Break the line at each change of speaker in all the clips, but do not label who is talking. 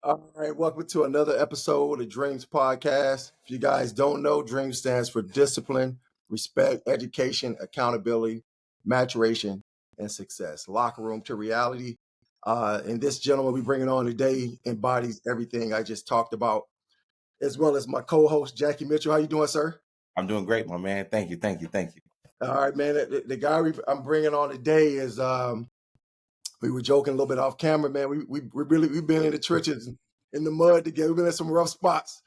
All right, welcome to another episode of D.R.E.A.M.S Podcast. If you guys don't know, D.R.E.A.M stands for discipline, respect, education, accountability, maturation, and success. Locker room to reality. And this gentleman we bringing on today embodies everything I just talked about, as well as my co-host Jackie Mitchell. How you doing, sir?
I'm doing great, my man. Thank you.
All right, man. The guy I'm bringing on today is we were joking a little bit off camera, man. We've been in the trenches, in the mud together. We've been in some rough spots.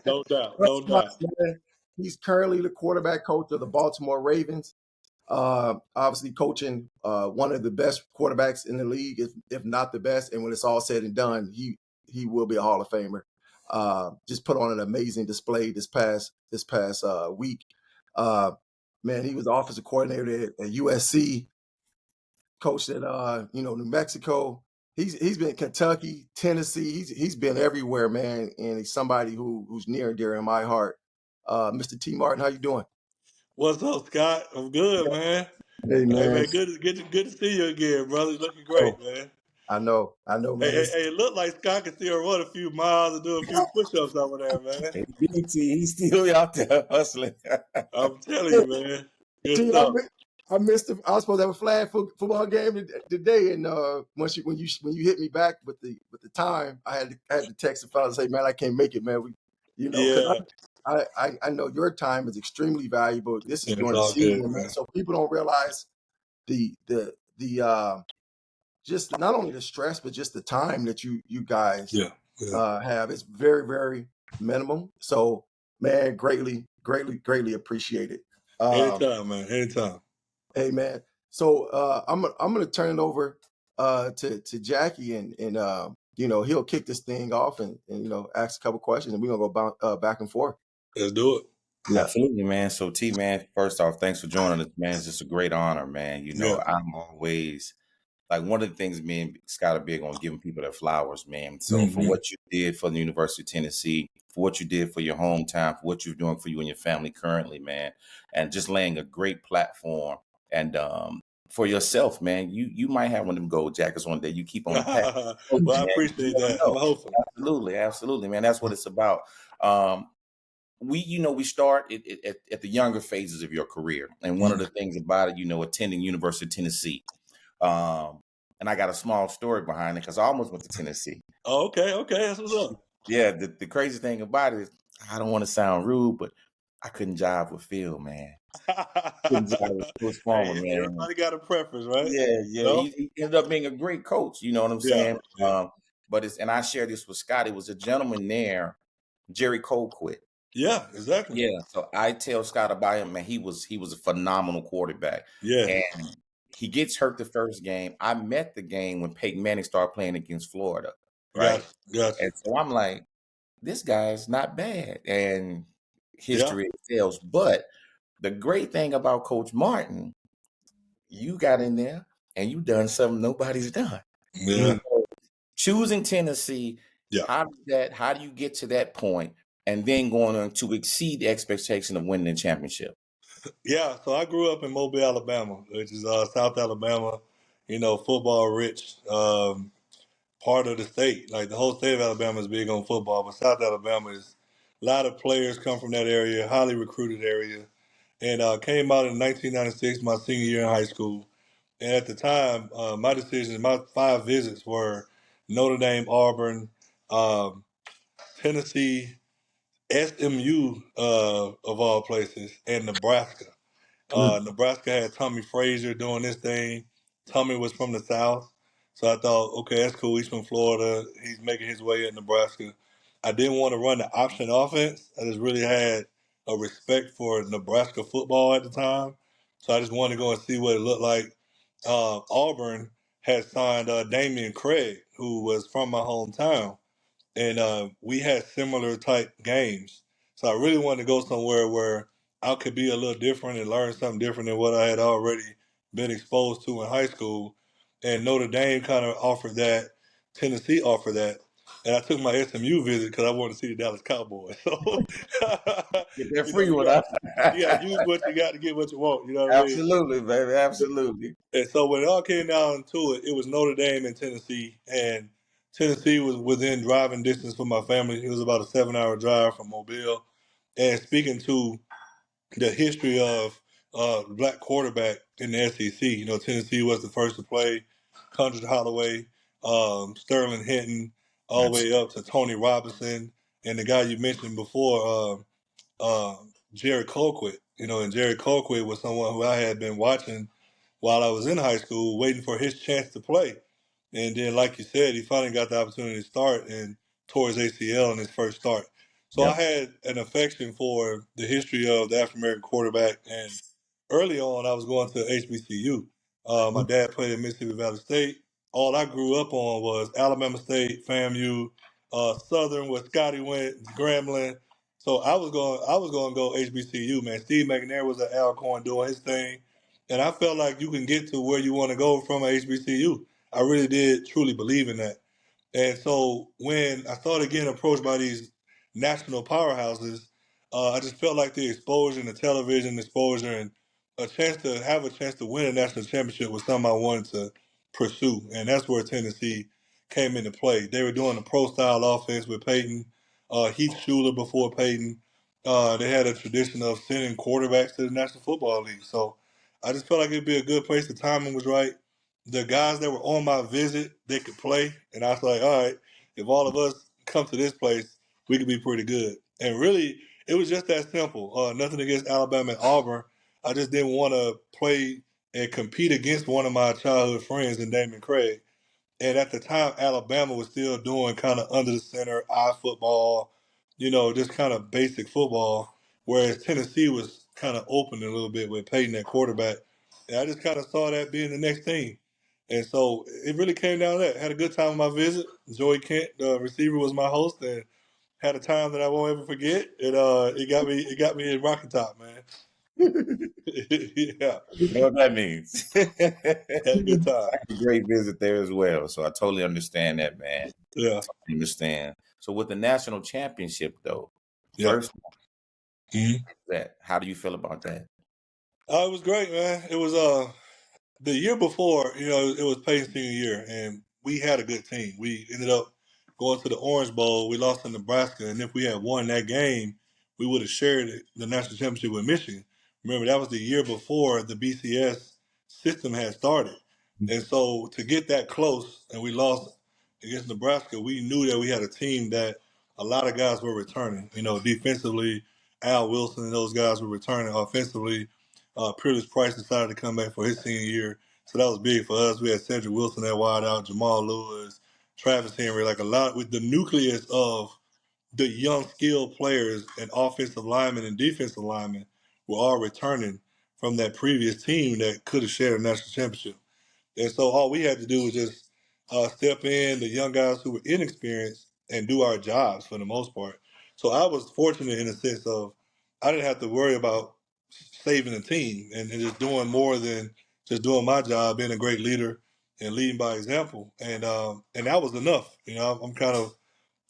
No doubt.
Rough spots, man. He's currently the quarterback coach of the Baltimore Ravens. Obviously coaching one of the best quarterbacks in the league, if not the best. And when it's all said and done, he will be a Hall of Famer. Just put on an amazing display this past week. Man, he was the offensive coordinator at USC. Coached at New Mexico. He's been Kentucky, Tennessee. He's been everywhere, man. And he's somebody who's near and dear in my heart. Mr. T. Martin, how you doing?
What's up, Scott? I'm good, man.
Hey, man.
Good to see you again, brother. You're looking great, man.
I know, man.
Hey, it looked like Scott can still run a few miles and do a few push-ups over there, man.
Hey, BT, he's still out there hustling.
I'm telling you, man. Good
T,
stuff.
I missed it. I was supposed to have a flag football game today, and when you hit me back with the time, I had to text the fellow and say, man, I can't make it, man. Because I know your time is extremely valuable. This is during the season, man. So people don't realize the just not only the stress, but just the time that you guys have. It's very, very minimum. So, man, greatly appreciate it.
Anytime, man. Anytime.
Hey, man. So I'm gonna turn it over to Jackie, and he'll kick this thing off and ask a couple questions, and we're gonna go back and forth.
Let's do it.
Yeah. Absolutely, man. So T, man, first off, thanks for joining us, man. It's just a great honor, man. I'm always like, one of the things me and Scott are big on giving people their flowers, man. So for what you did for the University of Tennessee, for what you did for your hometown, for what you're doing for you and your family currently, man, and just laying a great platform. And for yourself, man, you might have one of them gold jackets one day. You keep on
Well, I appreciate that. I'm hopeful.
Absolutely, man. That's what it's about. We start at the younger phases of your career. And one of the things about it, attending University of Tennessee. And I got a small story behind it because I almost went to Tennessee.
Oh, okay. That's what's up.
Yeah, the crazy thing about it is, I don't want to sound rude, but I couldn't jive with Phil, man.
Everybody got a preference, right?
Yeah. No? He ended up being a great coach. You know what I'm saying? And I shared this with Scott. It was a gentleman there, Jerry Colquitt.
Yeah, exactly.
Yeah. So I tell Scott about him, man. He was a phenomenal quarterback.
Yeah.
And he gets hurt the first game. I met the game when Peyton Manning started playing against Florida. Right.
Gotcha.
And so I'm like, this guy's not bad. And history tells. But the great thing about Coach Martin, you got in there and you done something nobody's done.
Yeah.
Choosing Tennessee, how do you get to that point and then going on to exceed the expectation of winning the championship?
Yeah, so I grew up in Mobile, Alabama, which is South Alabama, football rich part of the state. Like, the whole state of Alabama is big on football, but South Alabama is a lot of players come from that area, highly recruited area. And came out in 1996, my senior year in high school. And at the time, my 5 visits were Notre Dame, Auburn, Tennessee, SMU, of all places, and Nebraska. Nebraska had Tommy Frazier doing this thing. Tommy was from the South. So I thought, okay, that's cool. He's from Florida. He's making his way at Nebraska. I didn't want to run the option offense. I just really had a respect for Nebraska football at the time. So I just wanted to go and see what it looked like. Auburn had signed Damian Craig, who was from my hometown. And we had similar type games. So I really wanted to go somewhere where I could be a little different and learn something different than what I had already been exposed to in high school. And Notre Dame kind of offered that. Tennessee offered that. And I took my SMU visit because I wanted to see the Dallas Cowboys. So
get that free one, huh?
Use what you got to get what you want. You know what
Absolutely, I mean? Baby. Absolutely.
And so when it all came down to it, it was Notre Dame and Tennessee. And Tennessee was within driving distance for my family. It was about a 7-hour drive from Mobile. And speaking to the history of black quarterback in the SEC, Tennessee was the first to play Condra Holloway, Sterling Hinton, all the way up to Tony Robinson, and the guy you mentioned before, Jerry Colquitt. And Jerry Colquitt was someone who I had been watching while I was in high school, waiting for his chance to play. And then, like you said, he finally got the opportunity to start and tore his ACL in his first start. So I had an affection for the history of the African American quarterback. And early on, I was going to HBCU. My dad played at Mississippi Valley State. All I grew up on was Alabama State, FAMU, Southern, where Scotty went, Grambling. So I was going to go HBCU, man. Steve McNair was at Alcorn doing his thing. And I felt like you can get to where you want to go from a HBCU. I really did truly believe in that. And so when I started getting approached by these national powerhouses, I just felt like the exposure and the television exposure and a chance to win a national championship was something I wanted to pursue. And that's where Tennessee came into play. They were doing a pro style offense with Peyton, Heath Schuler before Peyton. They had a tradition of sending quarterbacks to the National Football League. So I just felt like it'd be a good place. The timing was right. The guys that were on my visit, they could play. And I was like, all right, if all of us come to this place, we could be pretty good. And really, it was just that simple. Nothing against Alabama and Auburn. I just didn't want to play and compete against one of my childhood friends in Damon Craig. And at the time, Alabama was still doing kind of under the center, eye football, just kind of basic football, whereas Tennessee was kind of open a little bit with Peyton at quarterback. And I just kind of saw that being the next thing. And so it really came down to that. Had a good time on my visit. Joey Kent, the receiver, was my host, and had a time that I won't ever forget. And it got me in Rocky Top, man. Yeah.
You know what that means.
Had a good time.
A great visit there as well. So I totally understand that, man.
Yeah.
I understand. So with the national championship, though,
Yeah.
first, how do you feel about that?
It was great, man. It was the year before, it was Peyton's senior year, and we had a good team. We ended up going to the Orange Bowl. We lost to Nebraska, and if we had won that game, we would have shared the national championship with Michigan. Remember, that was the year before the BCS system had started. And so to get that close, and we lost against Nebraska, we knew that we had a team that a lot of guys were returning. Defensively, Al Wilson and those guys were returning. Offensively, Peerless Price decided to come back for his senior year. So that was big for us. We had Cedric Wilson at wide out, Jamal Lewis, Travis Henry, like a lot with the nucleus of the young skilled players and offensive linemen and defensive linemen were all returning from that previous team that could have shared a national championship. And so all we had to do was just step in, the young guys who were inexperienced, and do our jobs for the most part. So I was fortunate in the sense of I didn't have to worry about saving the team and just doing more than just doing my job, being a great leader and leading by example. And that was enough. I'm kind of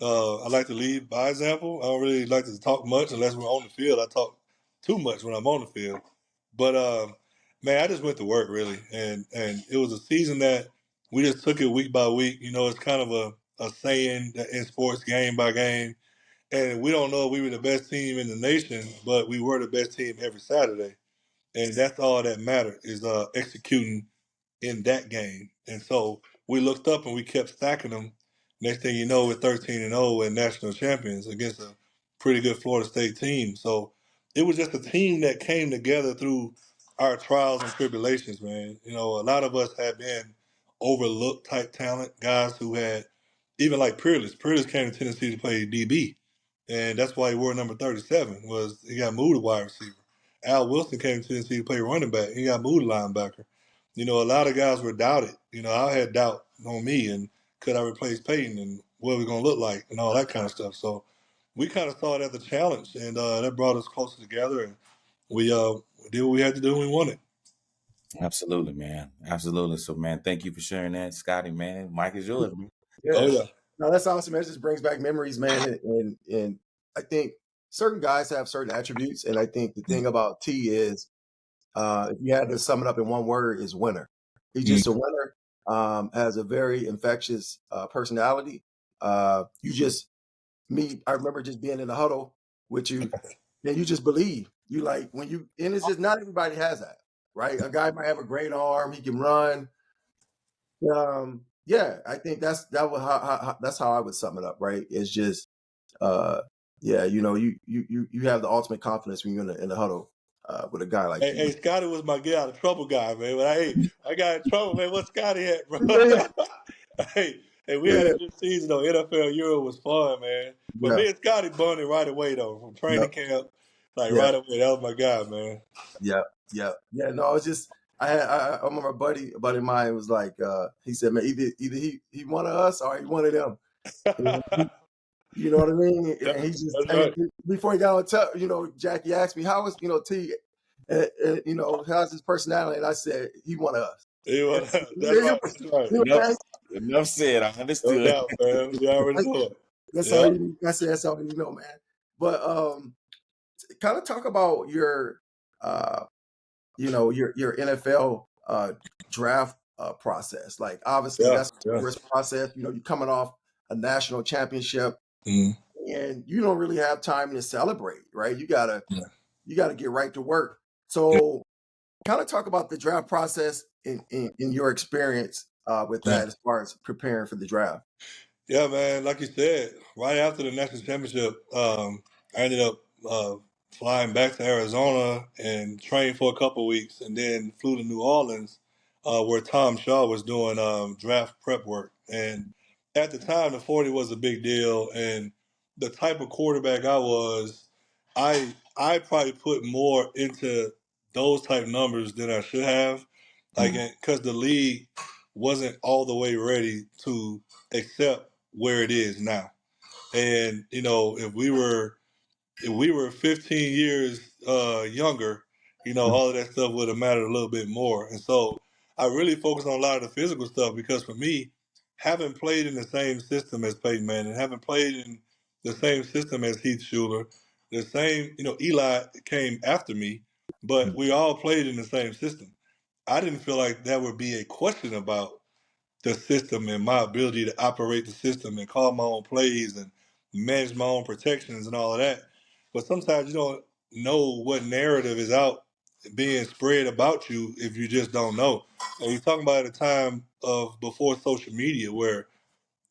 I like to lead by example. I don't really like to talk much unless we're on the field. I talk too much when I'm on the field. But man, I just went to work really, and it was a season that we just took it week by week. It's kind of a saying that in sports, game by game, and we don't know if we were the best team in the nation, but we were the best team every Saturday, and that's all that mattered is executing in that game. And so we looked up and we kept stacking them. Next thing you know, we're 13-0 and national champions against a pretty good Florida State team. So it was just a team that came together through our trials and tribulations, man. A lot of us had been overlooked type talent, guys who had, even like Peerless. Peerless came to Tennessee to play DB. And that's why he wore number 37, was he got moved to wide receiver. Al Wilson came to Tennessee to play running back. He got moved to linebacker. A lot of guys were doubted. I had doubt on me and could I replace Peyton and what it was going to look like and all that kind of stuff. So we kind of saw it as a challenge, and that brought us closer together. And we did what we had to do and we won it.
Absolutely, man. Absolutely. So, man, thank you for sharing that, Scotty, man. Mike is yours, man.
Yeah.
Oh, yeah.
No, that's awesome, man. It just brings back memories, man. And I think certain guys have certain attributes. And I think the thing about T is, if you had to sum it up in one word, is winner. He's just a winner. has a very infectious personality. You just I remember just being in the huddle with you, and you just believe. You like when you, and it's just not everybody has that, right? A guy might have a great arm, he can run. Yeah, I think that's that's how I would sum it up, right? It's just yeah, you have the ultimate confidence when you're in the huddle with a guy like you.
Hey, Scotty was my get out of trouble guy, man. But I got in trouble, man. What's Scotty at, bro?
Yeah,
Hey, we had
yeah,
a good season though. NFL Euro was fun, man. But
yeah,
me and Scotty bonded right away though, from
yeah,
training camp, like
yeah,
right away. That was my guy, man.
yeah, yeah, yeah. No, it's just I remember a buddy of mine was like he said, man, either he one of us or he one of them. You know what I mean?
Yeah,
And he just,
that's
and
right.
before he got on top, Jackie asked me, how was, T, how's his personality? And I said, he one of us. And
That's right. That's right.
he
Enough,
was
enough said. I
No
understood.
doubt, man. You already
like,
know it.
that's all
Yeah.
I said, that's all you know, man. But kind of talk about your, your NFL draft process. Like, obviously,
Yeah.
that's a
Yeah.
rigorous process. You're coming off a national championship,
Mm,
and you don't really have time to celebrate, right? You gotta
yeah.
get right to work.
Yeah.
So, kind of talk about the draft process in your experience with
Yeah.
that, as far as preparing for the draft.
Yeah, man. Like you said, right after the national championship, I ended up flying back to Arizona and trained for a couple of weeks, and then flew to New Orleans, where Tom Shaw was doing draft prep work. And at the time, the 40 was a big deal, and the type of quarterback I was, I probably put more into those type numbers than I should have, like because the league wasn't all the way ready to accept where it is now. And if we were 15 years younger, all of that stuff would have mattered a little bit more. And so I really focus on a lot of the physical stuff because for me, having played in the same system as Peyton Manning, having played in the same system as Heath Schuler, the same, Eli came after me, but we all played in the same system. I didn't feel like that would be a question about the system and my ability to operate the system and call my own plays and manage my own protections and all of that. But sometimes you don't know what narrative is out being spread about you if you just don't know. And you're talking about a time of before social media where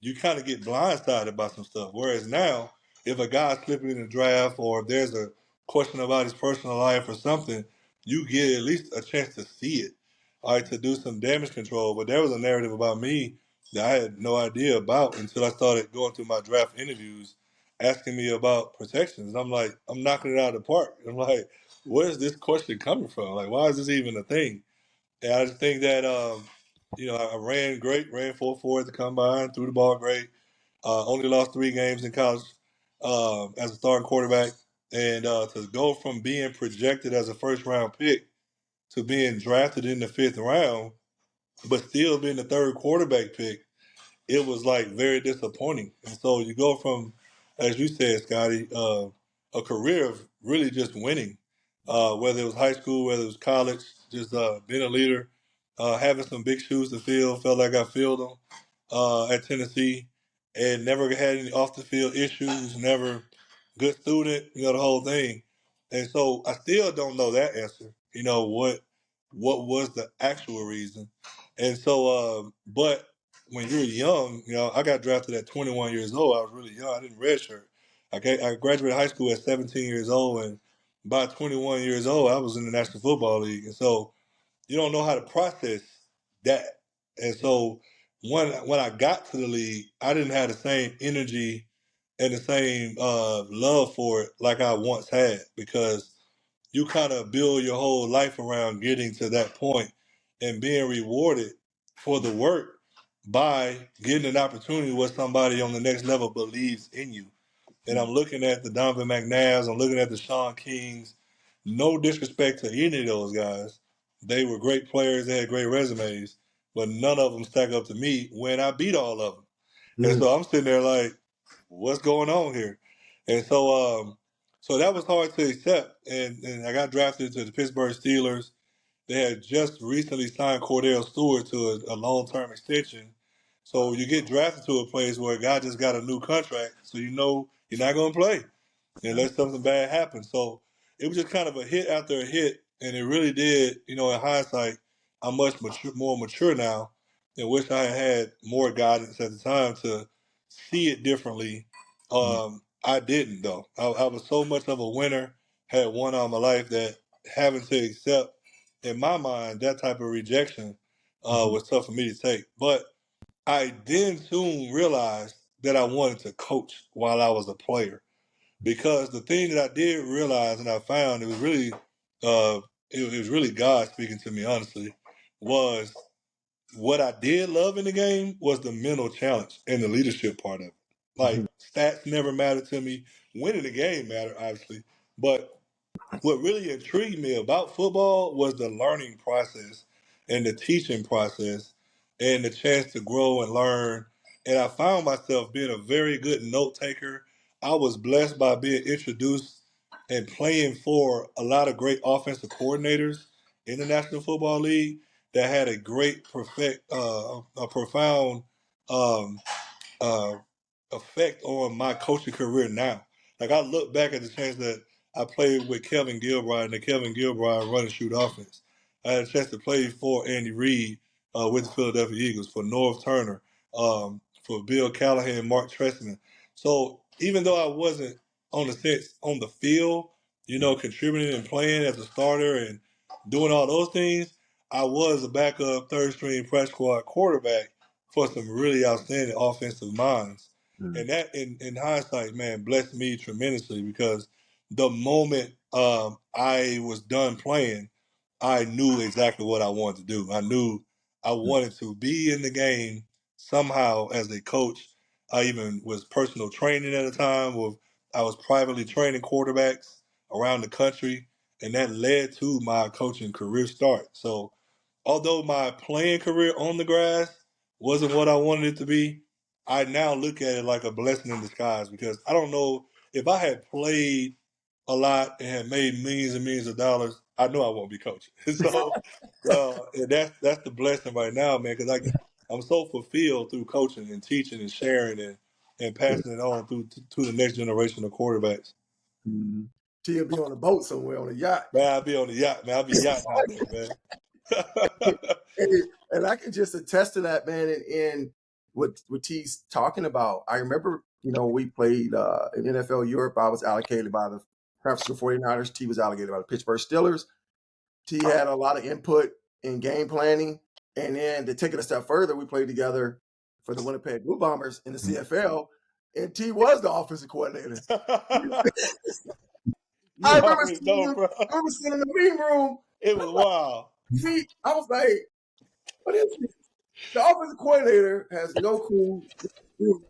you kind of get blindsided by some stuff. Whereas now, if a guy's slipping in the draft or if there's a question about his personal life or something, you get at least a chance to see it, all right, to do some damage control. But there was a narrative about me that I had no idea about until I started going through my draft interviews, asking me about protections. And I'm like, I'm knocking it out of the park. I'm like, where's this question coming from? Like, why is this even a thing? And I just think that, I ran great, ran 4.4 at the combine, threw the ball great. Only lost 3 games in college as a starting quarterback. And to go from being projected as a first round pick to being drafted in the 5th round, but still being the third quarterback pick, it was like very disappointing. And so you go from, as you said, Scotty, a career of really just winning, whether it was high school, whether it was college, just being a leader, having some big shoes to fill. Felt like I filled them at Tennessee, and never had any off the field issues. Never good student, the whole thing. And so I still don't know that answer. What was the actual reason? And so, but when you're young, I got drafted at 21 years old. I was really young. I didn't redshirt. I graduated high school at 17 years old, and by 21 years old, I was in the National Football League. And so you don't know how to process that. And so when I got to the league, I didn't have the same energy and the same love for it like I once had because you kind of build your whole life around getting to that point and being rewarded for the work by getting an opportunity where somebody on the next level believes in you. And I'm looking at the Donovan McNabbs, I'm looking at the Sean Kings. No disrespect to any of those guys. They were great players, they had great resumes, but none of them stack up to me when I beat all of them. And so I'm sitting there like, what's going on here? And so that was hard to accept. And I got drafted to the Pittsburgh Steelers. they had just recently signed Cordell Stewart to a long-term extension. So you get drafted to a place where a guy just got a new contract, so you know you're not going to play unless something bad happens. So it was just kind of a hit after a hit, and it really did, in hindsight, I'm much more mature now and wish I had more guidance at the time to see it differently. I didn't, though. I was so much of a winner, had won all my life, that having to accept, in my mind, that type of rejection was tough for me to take. But I then soon realized that I wanted to coach while I was a player, because the thing that I did realize and I found, it was really it was really God speaking to me, honestly, was what I did love in the game was the mental challenge and the leadership part of it. Like, stats never mattered to me. Winning the game mattered, obviously, but what really intrigued me about football was the learning process and the teaching process and the chance to grow and learn. And I found myself being a very good note taker. I was blessed by being introduced and playing for a lot of great offensive coordinators in the National Football League that had a a profound um, uh, effect on my coaching career now. Like, I look back at the chance that I played with Kevin Gilbride and the Kevin Gilbride run and shoot offense. I had a chance to play for Andy Reid with the Philadelphia Eagles, for Norv Turner, for Bill Callahan, Mark Trestman. So even though I wasn't on the field, contributing and playing as a starter and doing all those things, I was a backup third string press squad quarterback for some really outstanding offensive minds. And that, in hindsight, man, blessed me tremendously, because the moment I was done playing, I knew exactly what I wanted to do. I knew I wanted to be in the game somehow as a coach. I even was personal training at the time. I was privately training quarterbacks around the country, and that led to my coaching career start. So although my playing career on the grass wasn't what I wanted it to be, I now look at it like a blessing in disguise, because I don't know if I had played a lot and had made millions and millions of dollars, I know I won't be coaching. So and that's the blessing right now, man, because I'm so fulfilled through coaching and teaching and sharing and passing it on to the next generation of quarterbacks.
He'll be on a boat somewhere on a yacht.
Man, I'll be on the yacht, man. I'll be yachting out there, man.
And I can just attest to that, man. And what T's talking about, I remember, we played in NFL Europe. I was allocated by the San Francisco 49ers. T was allocated by the Pittsburgh Steelers. T had a lot of input in game planning. And then to take it a step further, we played together for the Winnipeg Blue Bombers in the CFL. And T was the offensive coordinator. I remember sitting in the meeting room.
It was wild.
I was like, what is this? The offensive coordinator has no clue who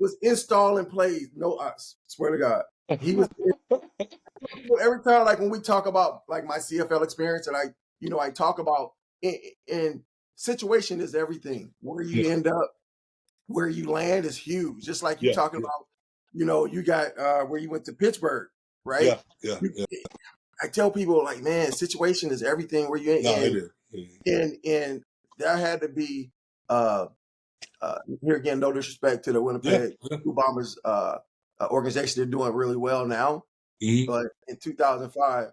was installing plays. No, I swear to God. He was every time, like when we talk about like my CFL experience, and I talk about in situation is everything. Where you end up, where you land is huge. Just like you talking about, you got where you went to Pittsburgh, right?
Yeah.
I tell people, like, man, situation is everything. Where you in,
it is.
And there had to be here again, no disrespect to the Winnipeg Blue Bombers organization. They're doing really well now, but in 2005,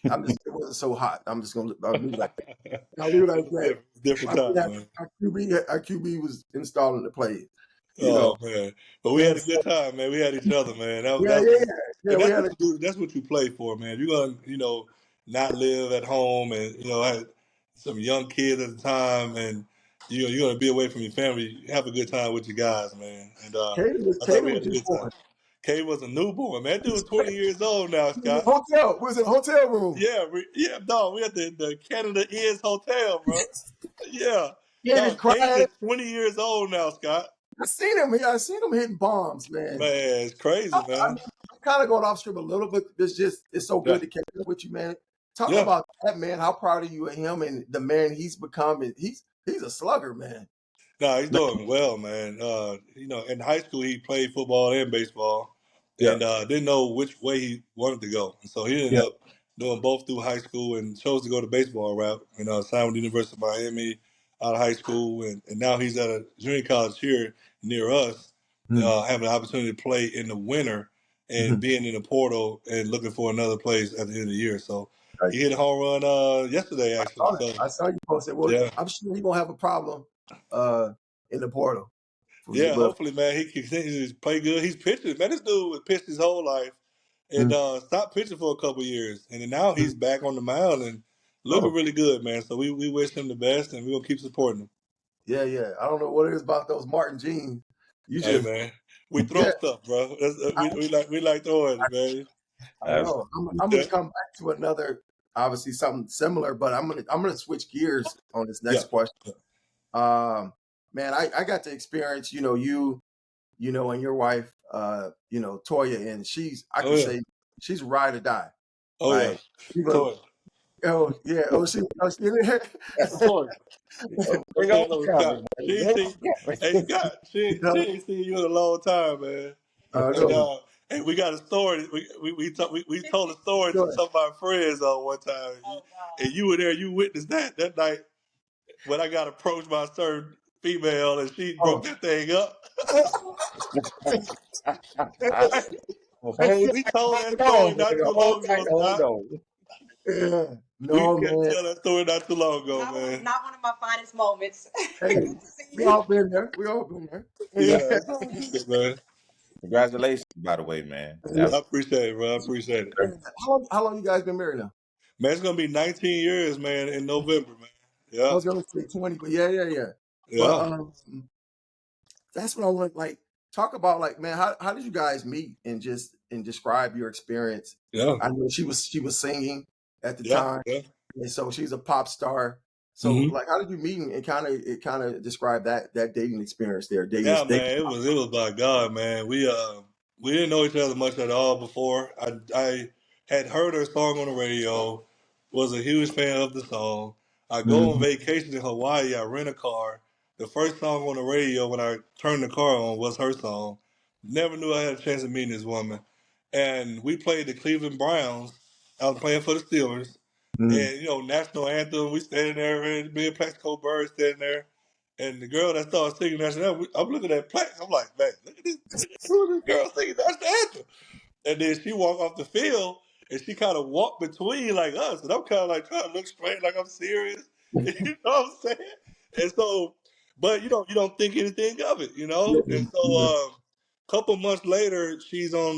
it wasn't so hot. I'm just gonna leave it like that. I'll leave it like that.
Different time, man.
Our QB was installing the plays.
Man, but we had a good time, man. We had each other, man. That's what you play for, man. You're gonna, not live at home, and I had some young kids at the time, and you're gonna be away from your family. Have a good time with your guys, man. And I thought we had a good time. Kay was a newborn, man. That dude was 20 years old now, Scott.
We was in a hotel room.
Yeah, dog. We at the Canada Is Hotel, bro. Yeah.
Yeah,
Kay is 20 years old now, Scott.
I seen him hitting bombs, man.
Man, it's crazy, man.
I'm kind of going off script a little bit. It's so good to catch up with you, man. Talk about that, man. How proud are you of him and the man he's become? And he's a slugger, man.
No, he's doing well, man. In high school he played football and baseball, and didn't know which way he wanted to go. And so he ended up doing both through high school and chose to go the baseball route. Signed with the University of Miami out of high school, and now he's at a junior college here near us, having the opportunity to play in the winter and being in the portal and looking for another place at the end of the year. So
Right.
he hit a home run yesterday, actually. So
I saw you posted. Well,
yeah,
I'm sure he won't have a problem in the portal.
yeah.
But
Hopefully, man, he continues to play good. He's pitching, man. This dude was pitched his whole life and stopped pitching for a couple years, and then now he's back on the mound and looking really good, man. So we wish him the best, and we're gonna keep supporting him.
yeah. I don't know what it is about those Martin jeans. You
Hey,
just
man, we throw stuff, bro. We like throwing it, man.
I know. I'm
Yeah,
gonna come back to another, obviously something similar, but I'm gonna switch gears on this next question. Man, I got to experience, you and your wife, Toya, and I can say she's ride or die.
Oh yeah,
Even,
Toy.
she in there.
Toy.
Bring on the comic,
She ain't seen, hey Scott, she ain't seen you in a long time, man.
I
And
know.
and we got a story. We told a story to some of our friends one time, and you were there. You witnessed that night when I got approached by a certain female, and she broke that thing up. We told that story not too long ago, Scott.
Yeah.
We
No,
can
man.
tell that story not too long ago, man.
Not one of my finest moments.
Hey, we all been there. We all been there.
Yeah, it's all good, man.
Congratulations, by the way, man.
I appreciate it, bro. I appreciate it.
How long you guys been married now?
Man, it's gonna be 19 years, man, in November, man.
I
Yeah,
was gonna say 20, but yeah. But
yeah,
that's what I want. Like, talk about, like, man, how did you guys meet and describe your experience?
yeah,
I know she was singing at the
yeah,
time,
yeah.
and so she's a pop star. So,
hmm
like, how did you meet and kind of describe that dating experience there?
Yeah, man, it was by God, man. We didn't know each other much at all before. I had heard her song on the radio, was a huge fan of the song. I go on
Mhm.
vacation in Hawaii. I rent a car. The first song on the radio when I turned the car on was her song. Never knew I had a chance of meeting this woman. And we played the Cleveland Browns. I was playing for the Steelers.
Mhm.
And, national anthem, we standing there, and me and Plaxico Bird standing there. And the girl that started singing national anthem, I'm looking at Plax. I'm like, man, look at this girl singing national anthem. And then she walked off the field and she kind of walked between like us. And I'm kind of like trying to look straight like I'm serious. You know what I'm saying? And so, but you don't think anything of it, you know? And so a couple months later, she's on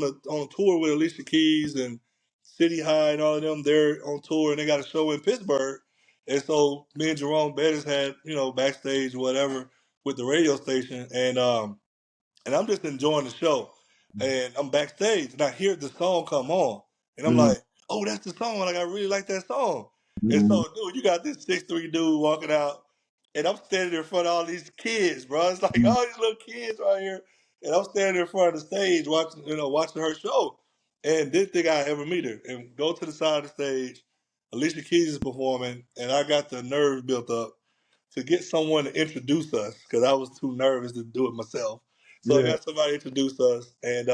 tour with Alicia Keys and City High and all of them. They're on tour and they got a show in Pittsburgh. And so me and Jerome Bettis had, backstage or whatever with the radio station. And I'm just enjoying the show. And I'm backstage and I hear the song come on. And I'm
Mhm.
like, oh, that's the song. Like, I really like that song. And
Mhm.
so, dude, you got this 6'3" dude walking out. And I'm standing in front of all these kids, bro. It's like all these little kids right here. And I'm standing in front of the stage watching her show. And didn't think I'd ever meet her. And go to the side of the stage. Alicia Keys is performing. And I got the nerves built up to get someone to introduce us because I was too nervous to do it myself. So I
Yeah.
got somebody to introduce us, and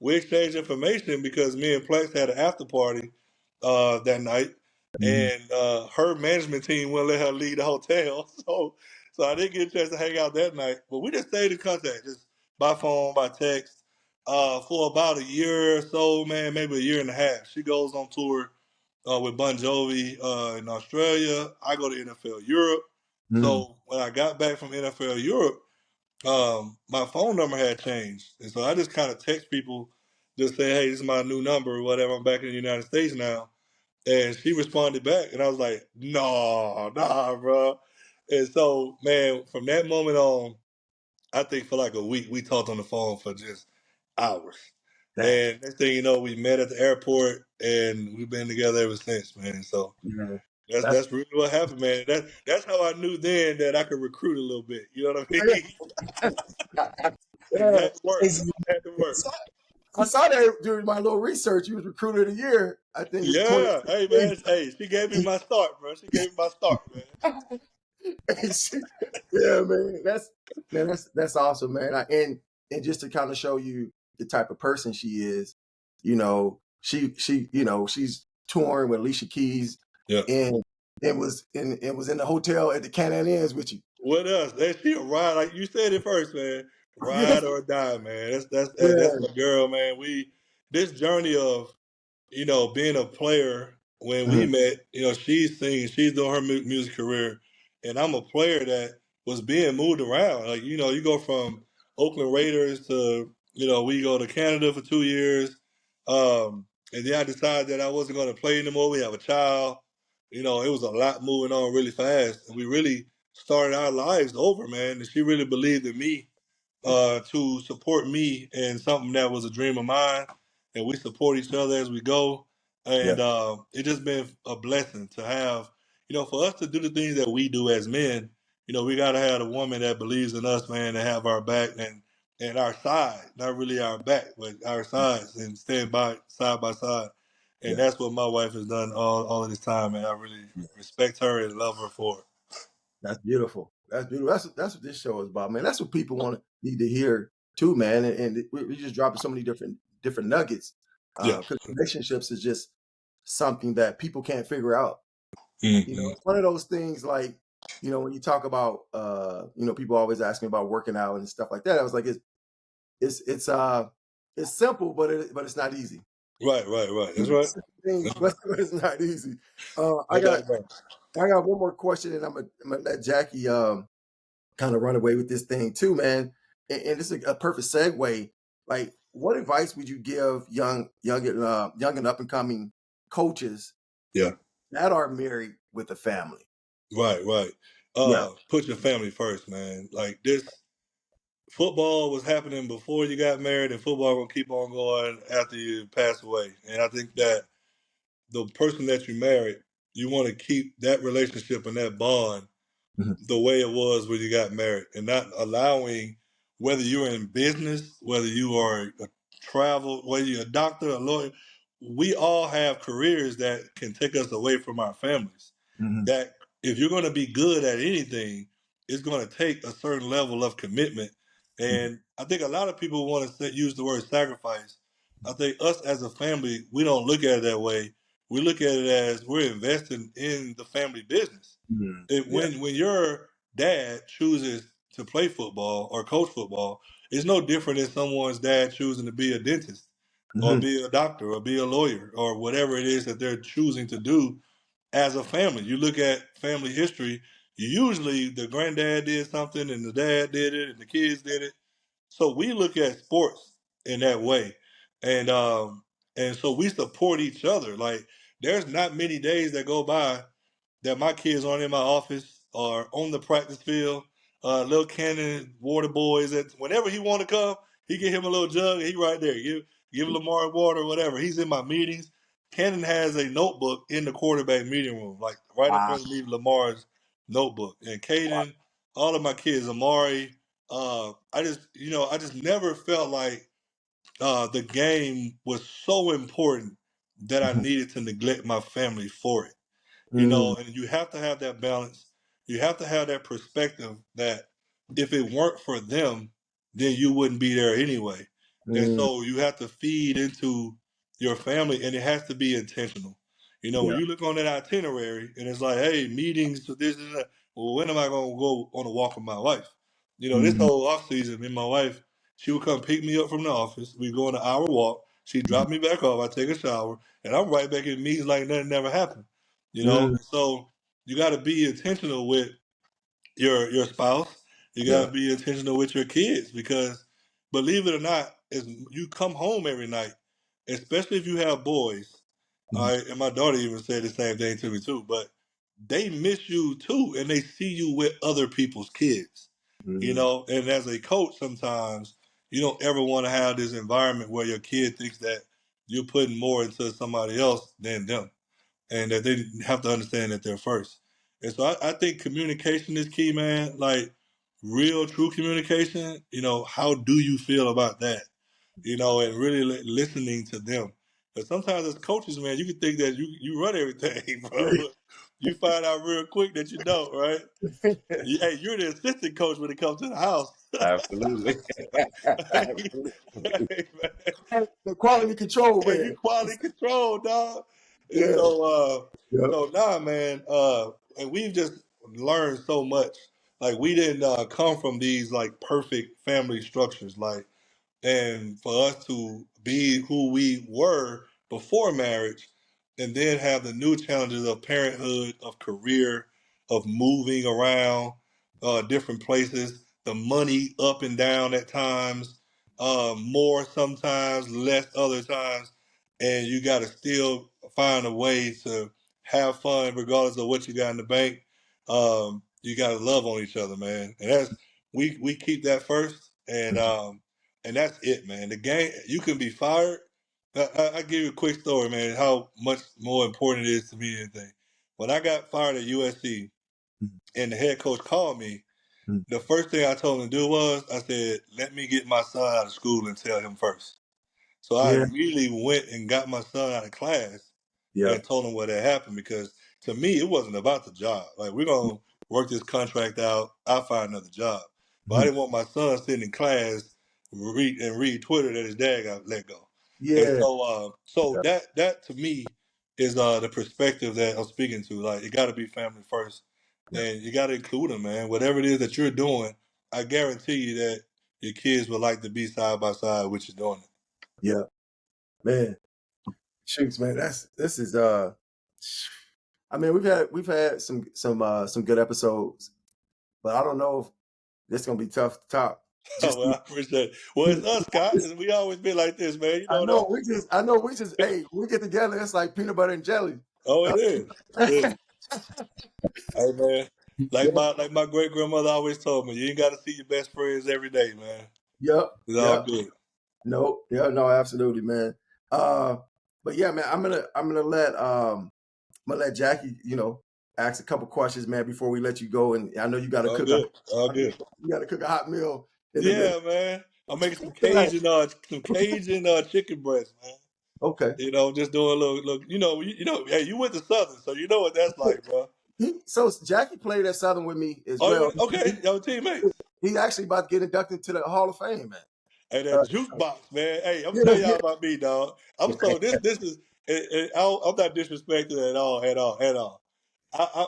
we exchanged information because me and Plex had an after party that night,
Mhm.
and her management team wouldn't let her leave the hotel, so I didn't get a chance to hang out that night. But we just stayed in contact, just by phone, by text, for about a year or so, man, maybe a year and a half. She goes on tour with Bon Jovi in Australia. I go to NFL Europe.
Mhm.
So when I got back from NFL Europe, my phone number had changed, and so I just kind of text people, just say, "Hey, this is my new number, or whatever. I'm back in the United States now." And she responded back, and I was like, "No, nah, bro." And so, man, from that moment on, I think for like a week, we talked on the phone for just hours.
Dang.
And next thing you know, we met at the airport, and we've been together ever since, man. So
Yeah.
that's really what happened, man. That's how I knew then that I could recruit a little bit. You know what I mean? It
Yeah.
had to work. It had to work.
I saw that during my little research. You was recruiter of the year, I think, in
Yeah. Hey,
2016.
man. Hey, she gave me my start, bro. She gave me my start, man.
Yeah, man. That's awesome, man. And just to kind of show you the type of person she is, she's touring with Alicia Keys, and it was in the hotel at the Can-Am Inns with you.
What else? That she a ride, like you said it first, man. Ride or die, man. That's my girl, man. This journey of being a player when we met, she's singing, she's doing her music career, and I'm a player that was being moved around. Like, you go from Oakland Raiders to, we go to Canada for 2 years. And then I decided that I wasn't going to play anymore. We have a child. It was a lot moving on really fast. And we really started our lives over, man. And she really believed in me to support me in something that was a dream of mine, and we support each other as we go. And it's just been a blessing to have, for us to do the things that we do as men. We got to have a woman that believes in us, man, and have our back and our side, not really our back, but our sides, and stand by side by side. And that's what my wife has done all of this time, and I really respect her and love her for it.
That's beautiful. That's beautiful. That's what this show is about, man. That's what people need to hear too, man. And we just dropping so many different nuggets. Because relationships is just something that people can't figure out.
Mm-hmm.
It's one of those things like, when you talk about people always ask me about working out and stuff like that. I was like, it's simple, but it's not easy.
Right. That's right.
But it's not easy. I got one more question, and I'm gonna let Jackie kind of run away with this thing too, man. And this is a perfect segue. Like, what advice would you give young and up and coming coaches? That are married with a family.
Right. Put your family first, man. Like, this football was happening before you got married, and football will keep on going after you pass away. And I think that the person that you married, you want to keep that relationship and that bond the way it was when you got married, and not allowing, whether you're in business, whether you are a travel, whether you're a doctor, a lawyer, we all have careers that can take us away from our families. That if you're going to be good at anything, it's going to take a certain level of commitment. And I think a lot of people want to use the word sacrifice. I think us as a family, we don't look at it that way. We look at it as we're investing in the family business. When your dad chooses to play football or coach football, it's no different than someone's dad choosing to be a dentist or be a doctor or be a lawyer or whatever it is that they're choosing to do as a family. You look at family history, usually the granddad did something and the dad did it and the kids did it. So we look at sports in that way. And so we support each other. Like, there's not many days that go by that my kids aren't in my office or on the practice field. Little Cannon, water boys, whenever he want to come, he get him a little jug and he right there. Give Lamar water or whatever. He's in my meetings. Cannon has a notebook in the quarterback meeting room, like right in front of me, Lamar's notebook. And Caden, all of my kids, Amari, I just never felt like the game was so important that I needed to neglect my family for it. And you have to have that balance. You have to have that perspective that if it weren't for them, then you wouldn't be there anyway. And so you have to feed into your family, and it has to be intentional. When you look on that itinerary and it's like, hey, meetings to this and that, well, when am I going to go on a walk with my wife? This whole off season, me and my wife, she would come pick me up from the office. We go on an hour walk. She'd drop me back off. I take a shower, and I'm right back in meetings like nothing never happened. So you got to be intentional with your spouse. You got to be intentional with your kids, because believe it or not, as you come home every night, especially if you have boys. All right, and my daughter even said the same thing to me too. But they miss you too, and they see you with other people's kids. And as a coach, sometimes you don't ever want to have this environment where your kid thinks that you're putting more into somebody else than them, and that they have to understand that they're first. And so I think communication is key, man. Like, real, true communication. How do you feel about that? And really listening to them. But sometimes as coaches, man, you can think that you run everything, bro. You find out real quick that you don't, right? Hey, you're the assistant coach when it comes to the house.
Absolutely.
The quality control, man.
You quality control, dog. And
Yeah. Yep.
so nah, man. And we've just learned so much. Like we didn't come from these like perfect family structures. Like and for us to be who we were before marriage and then have the new challenges of parenthood, of career, of moving around different places, the money up and down at times, more sometimes, less other times, and you got to still find a way to have fun regardless of what you got in the bank. You got to love on each other, man, and that's we keep that first, and that's it, man. The game, you can be fired. I give you a quick story, man, how much more important it is to me than anything. When I got fired at USC and the head coach called me, the first thing I told him to do was, I said, let me get my son out of school and tell him first. So I
Yeah.
immediately went and got my son out of class
Yeah.
and told him what had happened because to me, it wasn't about the job. Like, we're going to work this contract out. I'll find another job. But I didn't want my son sitting in class read Twitter that his dad got let go. And
Yeah.
so
Yeah.
that to me is the perspective that I'm speaking to. Like, it got to be family first.
Yeah.
And you got to include them, man. Whatever it is that you're doing, I guarantee you that your kids would like to be side by side with you doing it.
Yeah. Man. Shoots, man. This is I mean, we've had some good episodes, but I don't know if this is gonna be tough to top.
Oh,
Just
well, I appreciate it. Well, it's us, Scott. We always been like this, man. You know that.
I know we just hey, we get together, it's like peanut butter and jelly.
Oh, it is. Listen, hey, man.
Yeah.
Like my great grandmother always told me, you ain't got to see your best friends every day, man.
Yep.
It's all
Yep.
good.
No, yeah, no, absolutely, man. But yeah, man, I'm gonna let Jackie, ask a couple questions, man, before we let you go. And I know you got to
All
cook
good. All good.
you got to cook a hot meal in the middle.
Yeah, man. I'm making
Right.
some Cajun chicken breast, man.
Okay.
You know, just doing a little. Hey, you went to Southern, so you know what that's like, bro.
So Jackie played at Southern with me as
Oh,
well.
okay, y'all teammates.
He actually about to get inducted to the Hall of Fame, man.
Hey,
Uh,
that jukebox, man. Hey, I'm
yeah,
telling y'all about me, dog. I'm so this is. I'm not disrespecting at all, at all, at all.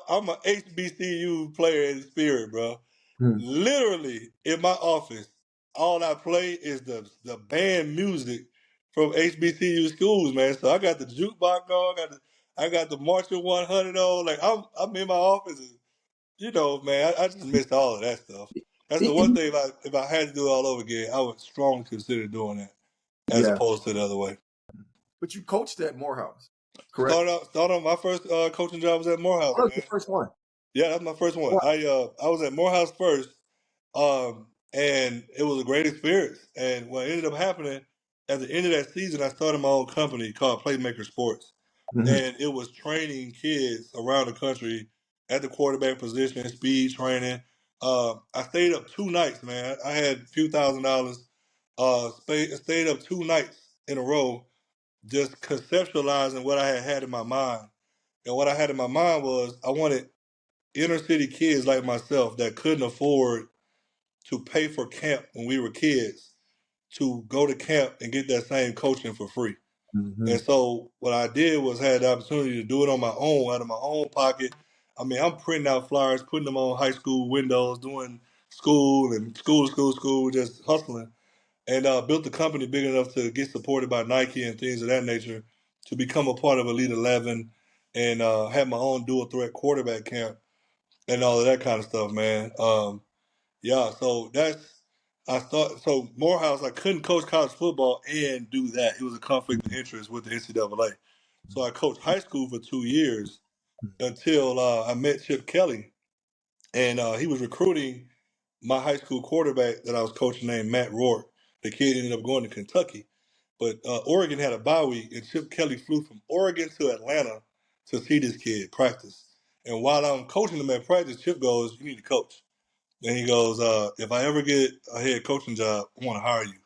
I'm an HBCU player in spirit, bro.
Hmm.
Literally in my office, all I play is the band music from HBCU schools, man. So I got the jukebox on, I got the marching 100 on. Like I'm in my office, and, man. I just missed all of that stuff. That's the one
He-
thing. If I had to do it all over again, I would strongly consider doing that as
yeah,
opposed to the other way.
but you coached at Morehouse, correct?
Started my first coaching job was at Morehouse,
What was
man.
the first one?
Yeah, that's my first one. I was at Morehouse first, and it was a great experience. And what ended up happening at the end of that season, I started my own company called Playmaker Sports,
Mm-hmm.
and it was training kids around the country at the quarterback position, speed training. I stayed up 2 nights, man. I had a few $1,000. Stayed up 2 nights in a row, just conceptualizing what I had in my mind. And what I had in my mind was I wanted inner city kids like myself that couldn't afford to pay for camp when we were kids to go to camp and get that same coaching for free.
Mm-hmm.
And so what I did was had the opportunity to do it on my own, out of my own pocket. I mean, I'm printing out flyers, putting them on high school windows, doing school and school, just hustling. And built a company big enough to get supported by Nike and things of that nature to become a part of Elite 11 and have my own dual threat quarterback camp and all of that kind of stuff, man. Yeah, so I thought so Morehouse. I couldn't coach college football and do that. It was a conflict of interest with the NCAA. So I coached high school for 2 years until I met Chip Kelly, and he was recruiting my high school quarterback that I was coaching named Matt Rourke. The kid ended up going to Kentucky, but Oregon had a bye week, and Chip Kelly flew from Oregon to Atlanta to see this kid practice. And while I'm coaching him at practice, Chip goes, "You need to coach." And he goes, "If I ever get a head coaching job, I want to hire you."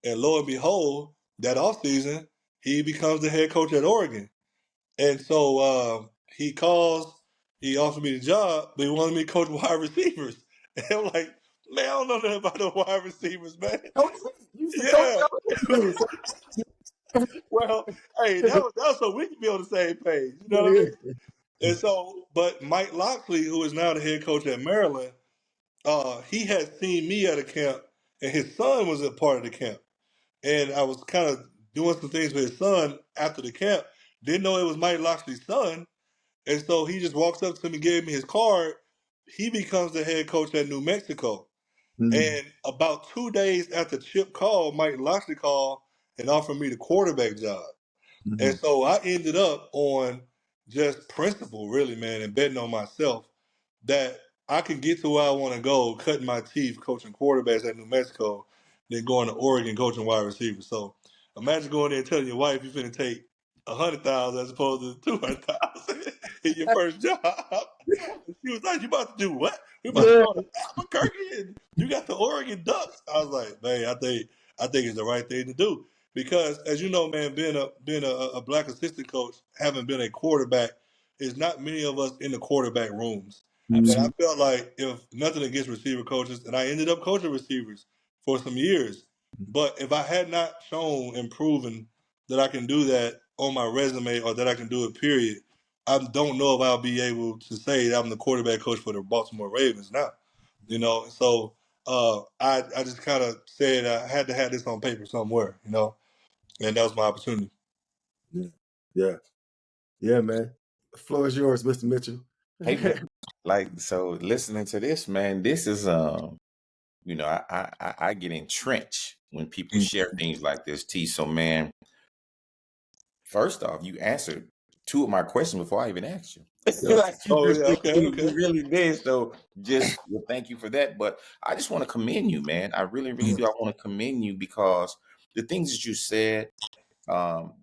And lo and behold, that offseason, he becomes the head coach at Oregon. And so he calls, he offered me the job, but he wanted me to coach wide receivers. And I'm like, man, I don't know nothing about the wide receivers, man.
Coach, you used to coach
Yeah.
those?
Well, hey, that's so we can be on the same page. You know what I mean? And so, but Mike Locksley, who is now the head coach at Maryland, he had seen me at a camp, and his son was a part of the camp. And I was kind of doing some things with his son after the camp. Didn't know it was Mike Locksley's son, and so he just walks up to me, gave me his card. He becomes the head coach at New Mexico. And about 2 days after Chip called, Mike Locksley called and offered me the quarterback job. And so I ended up on just principle, really, man, and betting on myself that I can get to where I want to go, cutting my teeth coaching quarterbacks at New Mexico, then going to Oregon coaching wide receivers. So imagine going there and telling your wife you're going to take 100,000 as opposed to 200,000 in your first job. She was like, "You about to do what? We about to go to Albuquerque and you got the Oregon Ducks." I was like, "Man, I think it's the right thing to do." Because as you know, man, being a black assistant coach, having been a quarterback, is not many of us in the quarterback rooms. And I felt like if nothing against receiver coaches, and I ended up coaching receivers for some years, but if I had not shown and proven that I can do that on my resume or that I can do it, period, I don't know if I'll be able to say that I'm the quarterback coach for the Baltimore Ravens now. So I just kind of said I had to have this on paper somewhere, and that was my opportunity.
Yeah, man. The floor is yours, Mr. Mitchell.
Hey man, so listening to this, man, this is I get entrenched when people share things like this, T. So man, first off, you answered two of my questions before I even asked you. Like you really did. So thank you for that. But I just want to commend you, man. I really, really do. I want to commend you because the things that you said,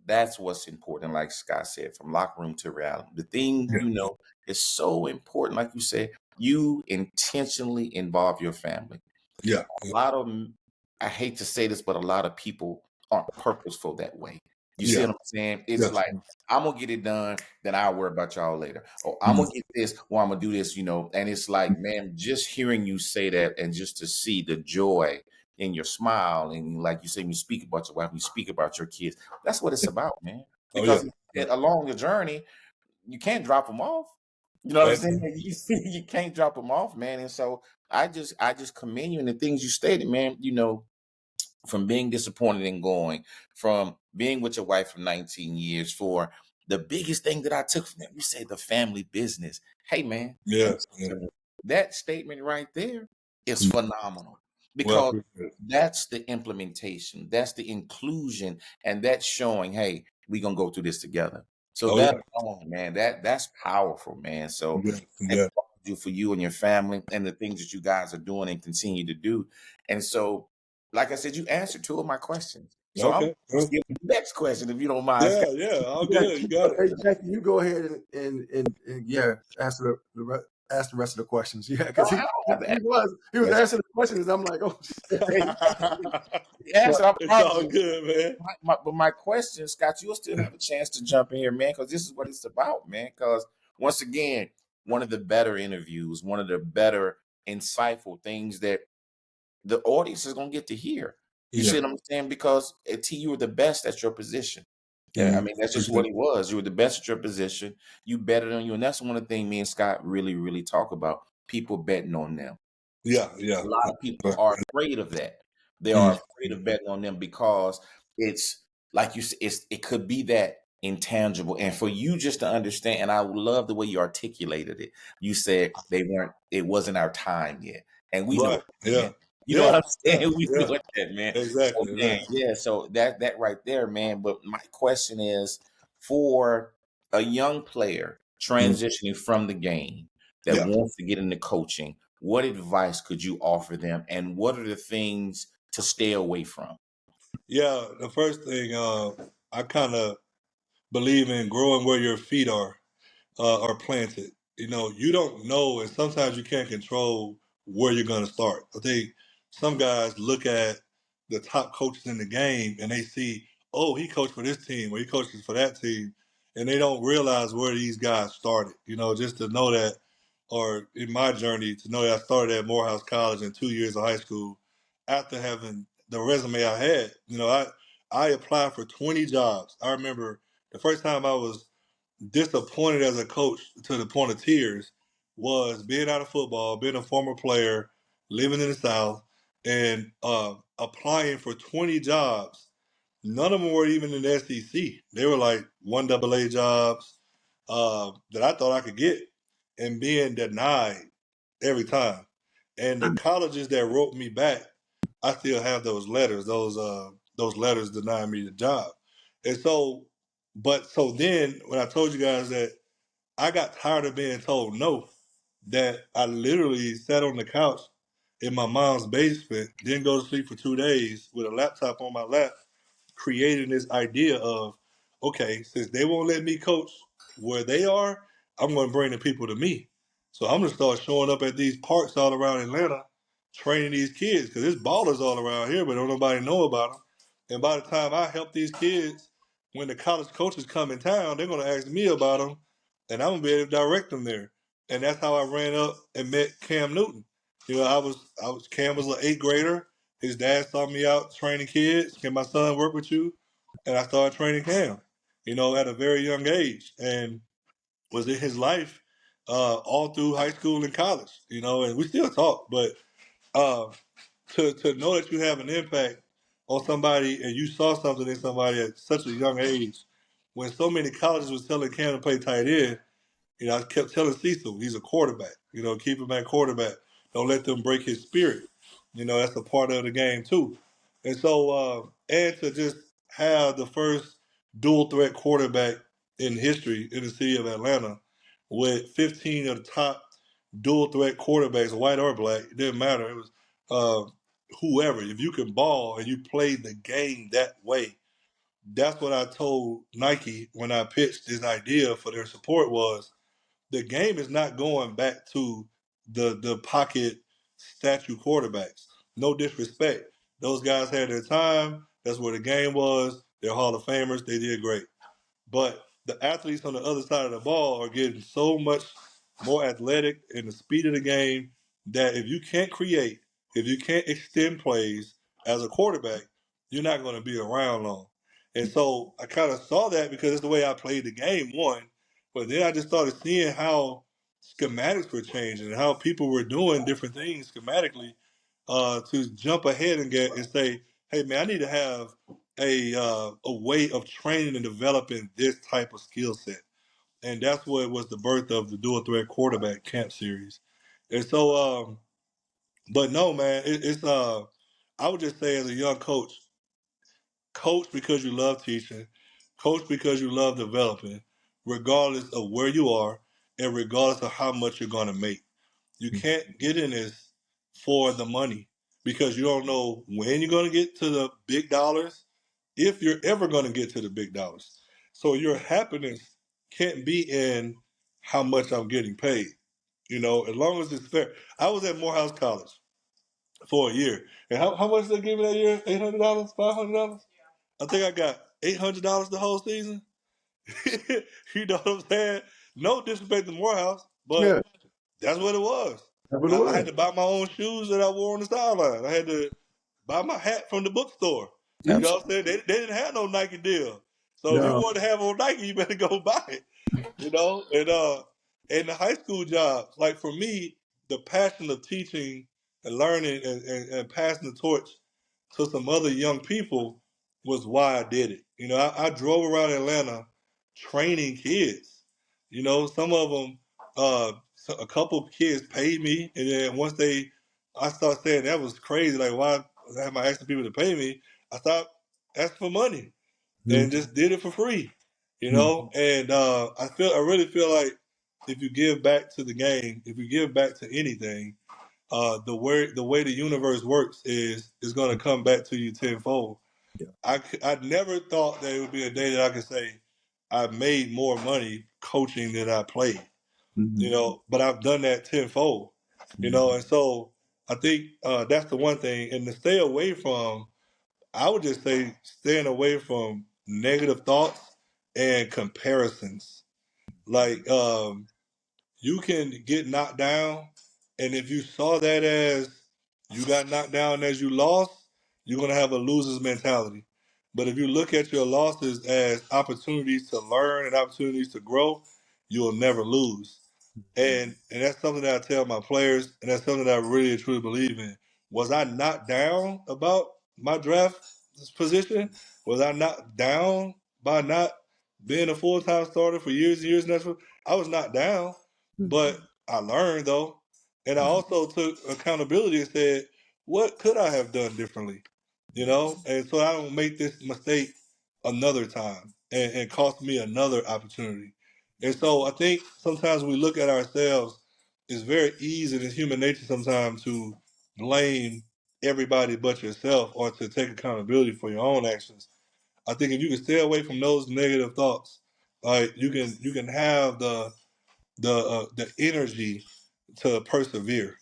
that's what's important. Like Scott said, from locker room to reality. The thing, is so important. Like you said, you intentionally involve your family.
Yeah.
A lot of them, I hate to say this, but a lot of people aren't purposeful that way. You see what I'm saying? It's like, I'm going to get it done, then I'll worry about y'all later. Or I'm going to get this, or I'm going to do this, And it's like, man, just hearing you say that and just to see the joy in your smile and like you say, you speak about your wife, you speak about your kids. That's what it's about, man. Because along the journey, you can't drop them off. You know what I'm saying? You can't drop them off, man. And so I just commend you in the things you stated, man. From being disappointed in going, from being with your wife for 19 years, for the biggest thing that I took from that, you say the family business. Hey, man, that statement right there is phenomenal because that's the implementation, that's the inclusion, and that's showing, hey, we're gonna go through this together. So man, that's powerful, man. So you for you and your family and the things that you guys are doing and continue to do. And so, like I said, you answered two of my questions. So I'm gonna skip the next question if you don't mind.
Yeah, all good. You got it.
Hey, Jackie, you go ahead and answer ask the rest of the questions. Yeah, because he was answering the questions. I'm like, oh,
Yes,
it's all good, man.
But my question, Scott, you'll still have a chance to jump in here, man, because this is what it's about, man. Because once again, one of the better interviews, one of the better insightful things that the audience is gonna get to hear. You see what I'm saying? Because T, you were the best at your position. Yeah, I mean, that's just what he was. You were the best at your position. You betted on you. And that's one of the things me and Scott really, really talk about. People betting on them.
Yeah.
A lot of people are afraid of that. They are afraid of betting on them because it's like you said, it could be that intangible. And for you just to understand, and I love the way you articulated it. You said it wasn't our time yet. And we know it, man. You know what I'm saying? We know that, man.
Exactly.
So, man, yeah. So that right there, man. But my question is for a young player transitioning from the game that wants to get into coaching, what advice could you offer them? And what are the things to stay away from?
Yeah, the first thing I kind of believe in growing where your feet are planted. You don't know, and sometimes you can't control where you're going to start. I think some guys look at the top coaches in the game and they see, oh, he coached for this team or he coaches for that team, and they don't realize where these guys started. Just to know that, or in my journey, to know that I started at Morehouse College in 2 years of high school after having the resume I had. I applied for 20 jobs. I remember the first time I was disappointed as a coach to the point of tears was being out of football, being a former player, living in the South, and applying for 20 jobs. None of them were even in the SEC. They were like 1AA jobs that I thought I could get, and being denied every time. And the colleges that wrote me back, I still have those letters. Those letters denying me the job. And so, but so then when I told you guys that I got tired of being told no, that I literally sat on the couch in my mom's basement, didn't go to sleep for 2 days with a laptop on my lap, creating this idea of, okay, since they won't let me coach where they are, I'm going to bring the people to me. So I'm going to start showing up at these parks all around Atlanta, training these kids, because there's ballers all around here, but don't nobody know about them. And by the time I help these kids, when the college coaches come in town, they're going to ask me about them, and I'm going to be able to direct them there. And that's how I ran up and met Cam Newton. You know, Cam was an 8th grader. His dad saw me out training kids. Can my son work with you? And I started training Cam, at a very young age, and was in his life all through high school and college, and we still talk. But uh, to know that you have an impact on somebody and you saw something in somebody at such a young age, when so many colleges was telling Cam to play tight end, I kept telling Cecil, he's a quarterback. Keep him at quarterback. Don't let them break his spirit. That's a part of the game too. And so, and to just have the first dual threat quarterback in history in the city of Atlanta with 15 of the top dual threat quarterbacks, white or black, it didn't matter. It was whoever. If you can ball and you play the game that way, that's what I told Nike when I pitched this idea for their support was the game is not going back to the pocket statue quarterbacks. No disrespect. Those guys had their time. That's where the game was. They're Hall of Famers. They did great. But the athletes on the other side of the ball are getting so much more athletic in the speed of the game that if you can't create, if you can't extend plays as a quarterback, you're not going to be around long. And so I kind of saw that because it's the way I played the game, one. But then I just started seeing how schematics were changing and how people were doing different things schematically to jump ahead and say, hey, man, I need to have a way of training and developing this type of skill set. And that's what was the birth of the dual threat quarterback camp series. And so, but no, man, it's I would just say as a young coach, coach because you love teaching, coach because you love developing, regardless of where you are and regardless of how much you're going to make. You can't get in this for the money because you don't know when you're going to get to the big dollars, if you're ever going to get to the big dollars. So your happiness can't be in how much I'm getting paid. As long as it's fair. I was at Morehouse College for a year. And how much did they give me that year? $800? $500? I think I got $800 the whole season. You know what I'm saying? No disrespect to Morehouse, but
Yeah,
that's what it was.
that's what it
I
was.
had to buy my own shoes that I wore on the sideline. I had to buy my hat from the bookstore. You know what I'm saying? They didn't have no Nike deal. So if you
No.
want to have on Nike, you better go buy it. And the high school jobs, like for me, the passion of teaching and learning and passing the torch to some other young people was why I did it. I drove around Atlanta training kids. Some of them, a couple kids paid me, and then I started saying that was crazy. Like, why am I asking people to pay me? I thought ask for money and just did it for free. And I really feel like if you give back to the game, if you give back to anything, the way the universe works is going to come back to you tenfold.
Yeah.
I never thought that it would be a day that I could say I made more money coaching than I played. But I've done that tenfold. And so I think that's the one thing. And to stay away from, I would just say, staying away from negative thoughts and comparisons. Like you can get knocked down, and if you saw that as you got knocked down as you lost, you're gonna have a loser's mentality. But if you look at your losses as opportunities to learn and opportunities to grow, you will never lose. And that's something that I tell my players, and that's something that I really and truly believe in. Was I not down about my draft position? Was I not down by not being a full time starter for years and years? And that's what, I was not down, but I learned though, and I also took accountability and said, what could I have done differently? And so I don't make this mistake another time and cost me another opportunity. And so I think sometimes we look at ourselves, it's very easy in human nature sometimes to blame everybody but yourself or to take accountability for your own actions. I think if you can stay away from those negative thoughts, like you can have the energy to persevere,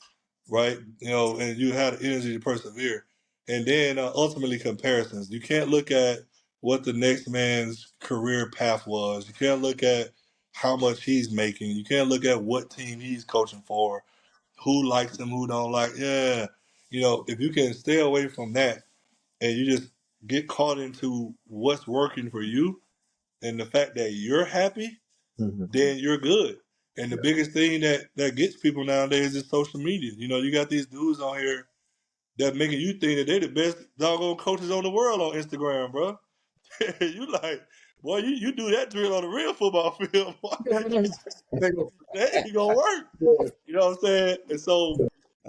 right? And you have the energy to persevere, and then ultimately comparisons. You can't look at what the next man's career path was. You can't look at how much he's making. You can't look at what team he's coaching for, who likes him, who don't like. Yeah, if you can stay away from that and you just get caught into what's working for you and the fact that you're happy, then you're good. And the biggest thing that gets people nowadays is social media. You got these dudes on here that making you think that they're the best doggone coaches on the world on Instagram, bro. You like, boy, you do that drill on the real football field, boy. That ain't gonna work. You know what I'm saying? And so,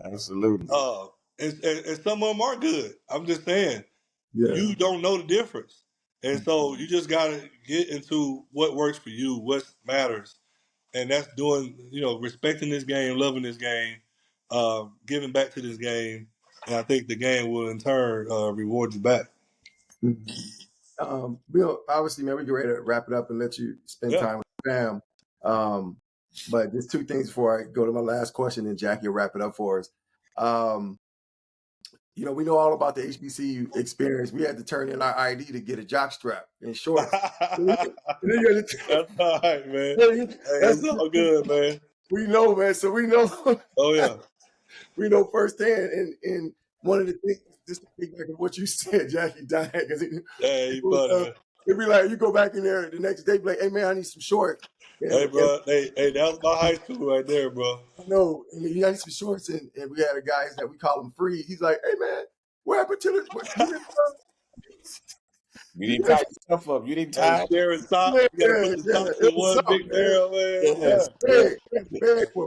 Absolutely.
and some of them are good. I'm just saying,
Yeah.
you don't know the difference. And so you just gotta get into what works for you, what matters, and that's doing, respecting this game, loving this game, giving back to this game, and I think the game will in turn reward you back.
Bill, obviously, man, we get ready to wrap it up and let you spend time with the fam. But there's two things before I go to my last question, and Jackie will wrap it up for us. We know all about the HBCU experience. We had to turn in our ID to get a jock strap and shorts.
That's all right, man. Hey,
That's
it's all good, man.
We know, man. So we know.
Oh yeah.
We know firsthand. And one of the things, just to think back of what you said, Jackie died because it'd be like you go back in there the next day, be like, hey man, I need some shorts.
Hey, bro. Hey, that was my high school right there, bro.
I know. And I need some shorts, and we had a guy that we call him Free. He's like, hey man, what happened to the?
You didn't tie yourself up. You didn't tie.
Sharing socks. You got to put the socks in one big barrel, man.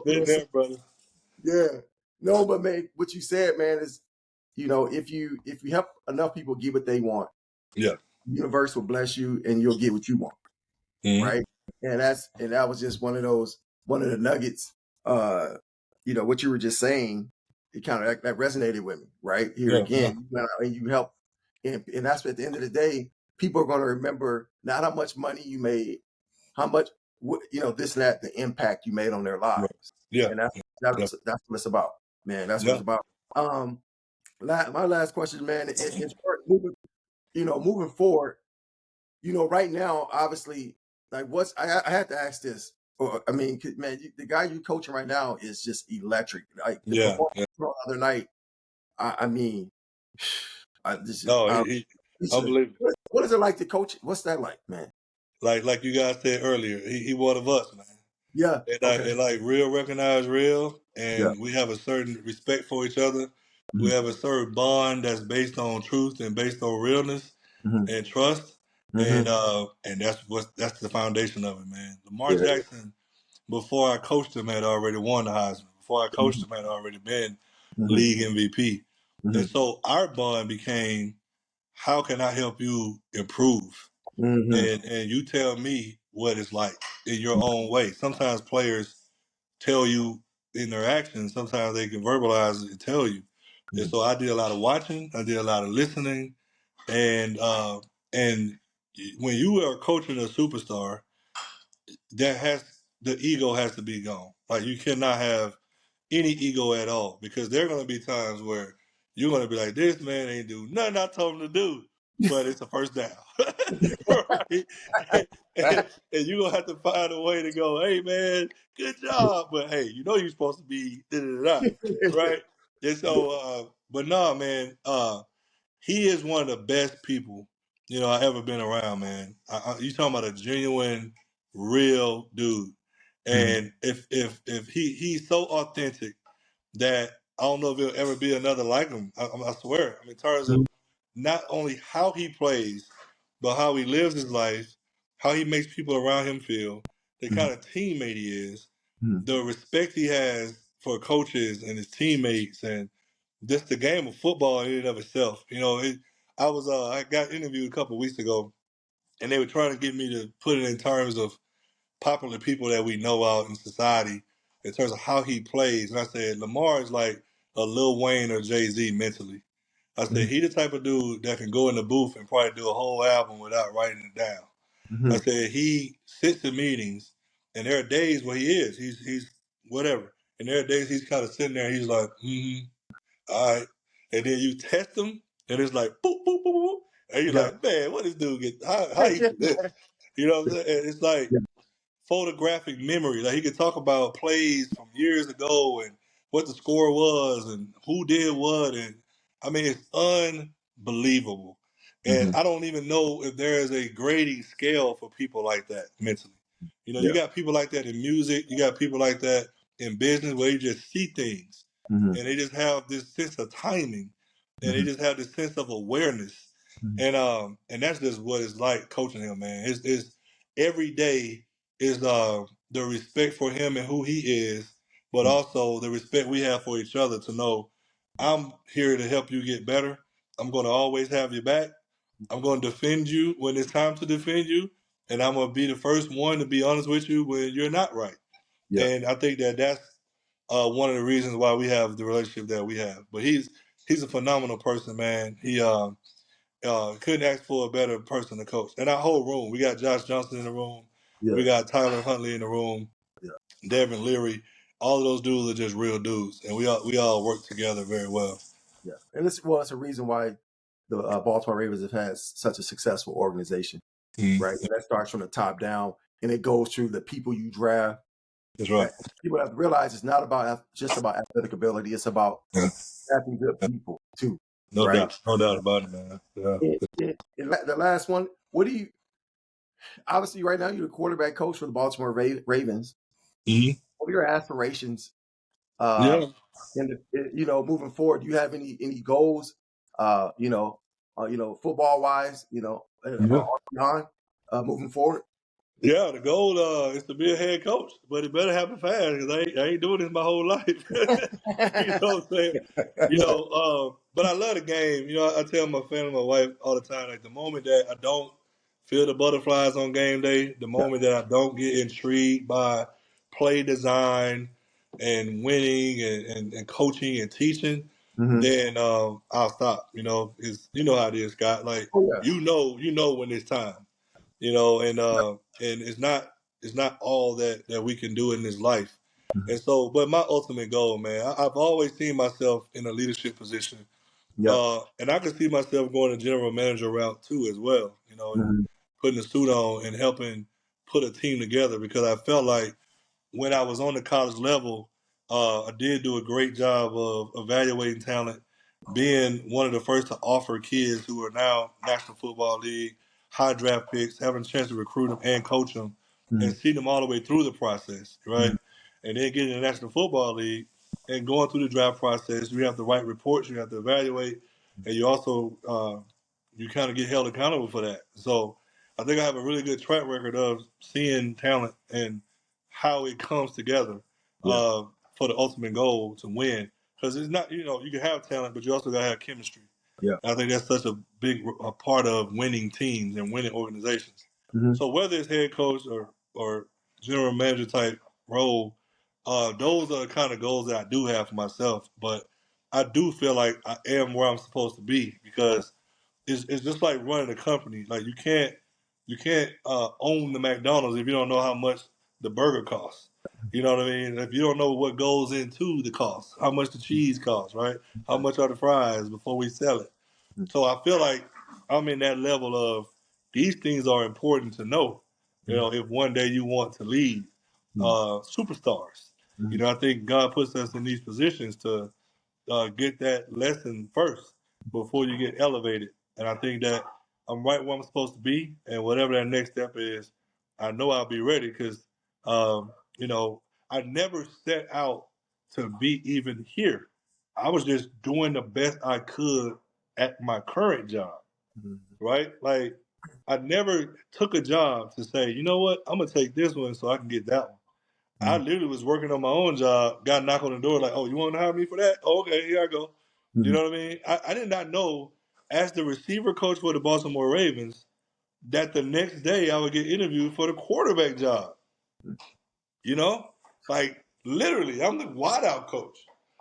Been there, brother.
Yeah. No, but man, what you said, man, is if you help enough people get what they want,
yeah,
the universe will bless you, and you'll get what you want, right? And that was just one of the nuggets. What you were just saying, it kind of that resonated with me, right? Here again, and you help, and that's at the end of the day, people are going to remember not how much money you made, how much this and that, the impact you made on their lives.
Yeah,
and that's what it's about, man. That's what it's about. My last question, man, is moving forward. Right now, obviously, like I had to ask this. I mean, man, the guy you coaching right now is just electric. Like the performance the other night. I mean,
unbelievable.
What is it like to coach? What's that like, man?
Like you guys said earlier, he one of us, man.
Yeah.
And like real recognize real, and we have a certain respect for each other. Mm-hmm. We have a certain bond that's based on truth and based on realness and trust. And that's the foundation of it, man. Lamar Jackson, before I coached him, had already won the Heisman. Before I coached him, had already been league MVP. And so our bond became, how can I help you improve? And you tell me what it's like in your own way. Sometimes players tell you in their actions. Sometimes they can verbalize it and tell you. And so I did a lot of watching. I did a lot of listening. And when you are coaching a superstar, the ego has to be gone. Like you cannot have any ego at all, because there are going to be times where you're going to be like, this man ain't do nothing I told him to do, but it's a first down. Right? And you're going to have to find a way to go, hey, man, good job. But, hey, you're supposed to be da-da-da-da, right? And so, but no, man, he is one of the best people I ever been around, man. You talking about a genuine, real dude, and if he's so authentic that I don't know if there'll ever be another like him. I swear. I mean, in terms of not only how he plays, but how he lives his life, how he makes people around him feel, the kind of teammate he is, the respect he has for coaches and his teammates, and just the game of football in and of itself. I got interviewed a couple of weeks ago, and they were trying to get me to put it in terms of popular people that we know out in society in terms of how he plays. And I said, Lamar is like a Lil Wayne or Jay-Z mentally. I said, he the type of dude that can go in the booth and probably do a whole album without writing it down. I said, he sits in meetings, and there are days where he's whatever. And there are days he's kind of sitting there and he's like, all right. And then you test him, and it's like, boop, boop, boop, boop. And you're like, man, what this dude get? How he do this? You know what I'm saying? And it's like, photographic memory. Like he could talk about plays from years ago and what the score was and who did what. And I mean, it's unbelievable. And I don't even know if there is a grading scale for people like that mentally. You got people like that in music. You got people like that in business where you just see things and they just have this sense of timing and they just have this sense of awareness. And that's just what it's like coaching him, man. It's every day is the respect for him and who he is, but also the respect we have for each other to know I'm here to help you get better. I'm going to always have your back. I'm going to defend you when it's time to defend you, and I'm going to be the first one to be honest with you when you're not right. And I think that's one of the reasons why we have the relationship that we have. But he's a phenomenal person, man. He couldn't ask for a better person to coach. And our whole room, we got Josh Johnson in the room. We got Tyler Huntley in the room. Devin Leary. All of those dudes are just real dudes, and we all work together very well.
Yeah, and it's a reason why the Baltimore Ravens have had such a successful organization, right? And that starts from the top down, and it goes through the people you draft.
That's right.
People have to realize it's not just about athletic ability; it's about drafting good people too.
No
right?
doubt about it, man. Yeah.
And the last one, obviously right now you're the quarterback coach for the Baltimore Ravens. What are your aspirations? Moving forward, do you have any goals? Football wise, beyond moving forward.
Yeah, the goal is to be a head coach, but it better happen fast because I ain't doing this my whole life. You know what I'm saying? But I love the game. I tell my family, my wife all the time, like the moment that I don't feel the butterflies on game day, the moment that I don't get intrigued by play design and winning and coaching and teaching, then I'll stop. You know how it is, Scott. Like you know when it's time. And it's not all that we can do in this life. And so, but my ultimate goal, man, I've always seen myself in a leadership position. And I can see myself going the general manager route too, as well, and putting a suit on and helping put a team together because I felt like when I was on the college level, I did do a great job of evaluating talent, being one of the first to offer kids who are now National Football League high draft picks, having a chance to recruit them and coach them, and see them all the way through the process, right? And then getting in the National Football League and going through the draft process, you have to write reports, you have to evaluate, and you also you kind of get held accountable for that. So I think I have a really good track record of seeing talent and how it comes together for the ultimate goal to win. Because it's not, you can have talent, but you also got to have chemistry.
Yeah.
And I think that's such a big part of winning teams and winning organizations. So whether it's head coach or general manager type role, those are the kind of goals that I do have for myself. But I do feel like I am where I'm supposed to be because it's just like running a company. Like you can't own the McDonald's if you don't know how much the burger costs. You know what I mean? If you don't know what goes into the cost, how much the cheese costs, right? How much are the fries before we sell it? So I feel like I'm in that level of these things are important to know. If one day you want to lead superstars, I think God puts us in these positions to get that lesson first before you get elevated. And I think that I'm right where I'm supposed to be, and whatever that next step is, I know I'll be ready because, you know, I never set out to be even here. I was just doing the best I could at my current job, right? Like, I never took a job to say, you know what, I'm gonna take this one so I can get that one. I literally was working on my own job, got a knock on the door like, oh, you want to hire me for that? Oh, okay, here I go. You know what I mean? I did not know, as the receiver coach for the Baltimore Ravens, that the next day I would get interviewed for the quarterback job. You know? Like, literally, I'm the wideout coach.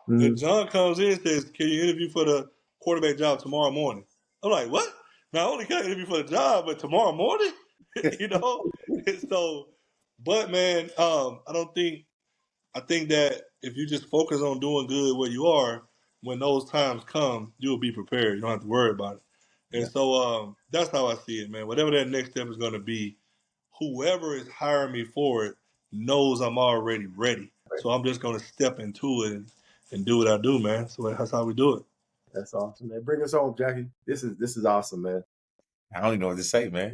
And John comes in and says, can you interview for the quarterback job tomorrow morning? I'm like, what? Not only can I interview for the job, but tomorrow morning? You know? And so, but man, I think that if you just focus on doing good where you are, when those times come, you'll be prepared. You don't have to worry about it. And so that's how I see it, man. Whatever that next step is going to be, whoever is hiring me for it knows I'm already ready. So I'm just going to step into it and do what I do, man. So that's how we do it.
That's awesome, man. Bring us home, Jackie. This is awesome, man.
I don't even know what to say, man.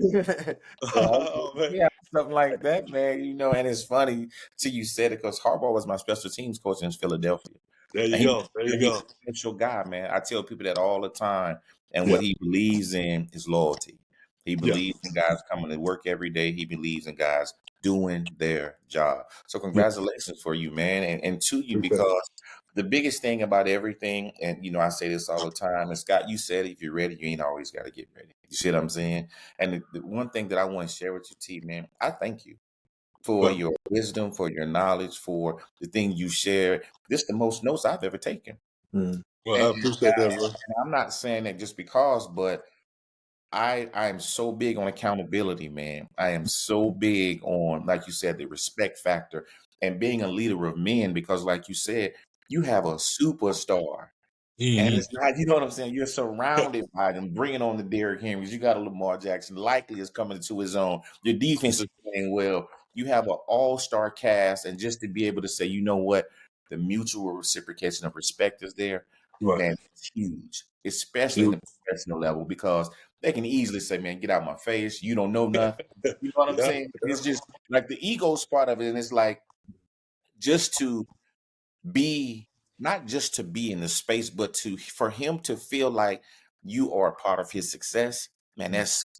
Oh, man.
Yeah, something like that, man. You know, and it's funny till you said it because Harbaugh was my special teams coach in Philadelphia.
There you
And
go. There you
he's
go.
a special guy, man. I tell people that all the time. And
Yeah.
what he believes in is loyalty. He
Yeah.
believes in guys coming to work every day. He believes in guys doing their job. So congratulations for you, man, and to you, because the biggest thing about everything, and you know, I say this all the time, and Scott, you said if you're ready, you ain't always got to get ready. You see what I'm saying? And the one thing that I want to share with you, T, man, I thank you for
Well,
your wisdom, for your knowledge, for the thing you share. This is the most notes I've ever taken.
well,
And,
I appreciate that, bro.
and I'm not saying that just because, but I'm so big on accountability, man. I am so big on, like you said, the respect factor and being a leader of men, because like you said, you have a superstar. And it's not, you know what I'm saying? You're surrounded by them, bringing on the Derrick Henrys. You got a Lamar Jackson, likely is coming to his own. Your defense is playing well. You have an all-star cast, and just to be able to say, you know what, the mutual reciprocation of respect is there,
Right.
man, it's huge, especially in the professional level, because they can easily say, man, get out my face. You don't know nothing. You know what I'm
Yeah.
saying? It's just like the ego's part of it, and it's like just to be not just to be in the space, but to for him to feel like you are a part of his success, man.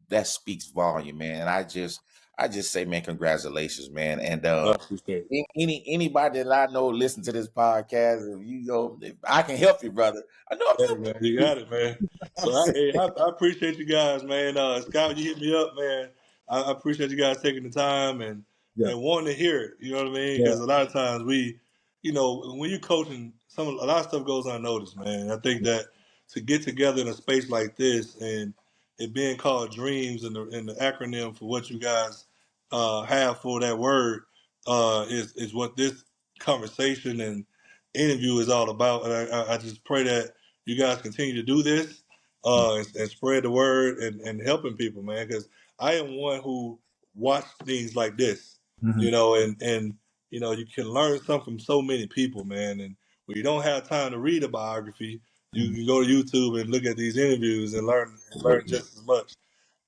That speaks volume, man. And I just say, man, congratulations, man. And
I appreciate it.
anybody that I know listen to this podcast, if you know, if I can help you, brother. I know I'm
Hey,
helping
man, you got it, man.
you.
So I appreciate you guys, man. Scott, you hit me up, man. I appreciate you guys taking the time and wanting to hear it. You know what I mean? Because a lot of times when you coaching, a lot of stuff goes unnoticed, man. I think that to get together in a space like this and it being called dreams and the acronym for what you guys have for that word is what this conversation and interview is all about. And I just pray that you guys continue to do this and spread the word and helping people, man. Because I am one who watch things like this, and you can learn something from so many people, man. And when you don't have time to read a biography, you can go to YouTube and look at these interviews and learn just as much.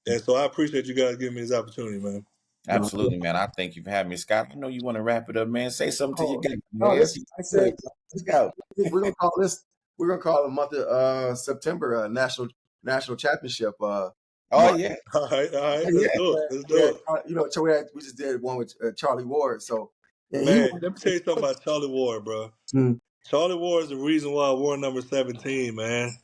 And so I appreciate you guys giving me this opportunity, man.
Absolutely, man. I thank you for having me, Scott. I know you want to wrap it up, man. Say something to your guy,
Oh,
man.
listen, I said
Let's go.
we're gonna call this. We're gonna call the month of September national championship
Oh
month.
yeah,
All right, let's
yeah.
do it. Let's do it.
So we just did one with Charlie Ward. So and he
Man, let me tell you something about Charlie Ward, bro. Charlie Ward is the reason why I wore number 17, man.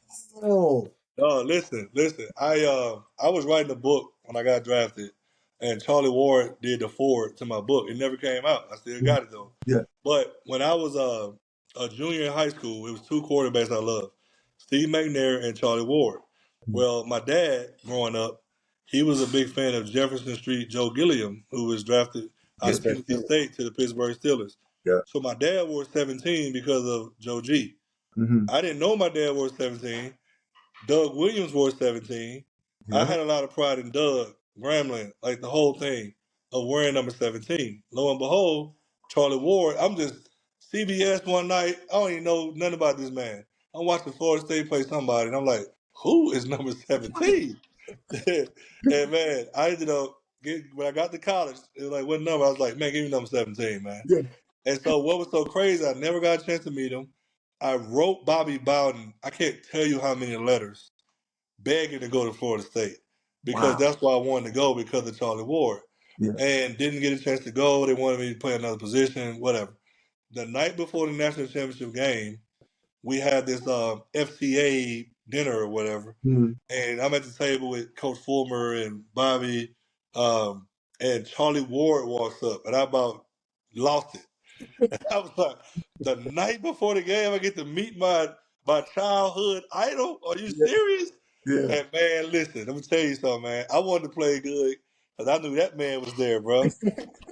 oh
Oh, listen. I was writing a book when I got drafted, and Charlie Ward did the forward to my book. It never came out. I still got it though.
yeah.
But when I was a junior in high school, it was two quarterbacks I loved, Steve McNair and Charlie Ward. Well, my dad, growing up, he was a big fan of Jefferson Street Joe Gilliam, who was drafted out of
Pittsburgh
Tennessee State to the Pittsburgh Steelers.
Yeah.
So my dad wore 17 because of Joe G. I didn't know my dad wore 17. Doug Williams wore 17. I had a lot of pride in Doug, Grambling, like the whole thing of wearing number 17. Lo and behold, Charlie Ward, I'm just CBS one night. I don't even know nothing about this man. I'm watching Florida State play somebody, and I'm like, who is number 17? And man, I ended up when I got to college, it was like, what number? I was like, man, give me number 17, man.
Yeah.
And so what was so crazy, I never got a chance to meet him. I wrote Bobby Bowden, I can't tell you how many letters, begging to go to Florida State because
Wow.
that's why I wanted to go because of Charlie Ward.
Yeah.
And didn't get a chance to go. They wanted me to play another position, whatever. The night before the national championship game, we had this FCA dinner or whatever.
Mhm.
And I'm at the table with Coach Fulmer and Bobby, and Charlie Ward walks up, and I about lost it. I was like, the night before the game, I get to meet my childhood idol. Are you
Yeah.
serious?
Yeah.
And man, listen, let me tell you something, man. I wanted to play good because I knew that man was there, bro.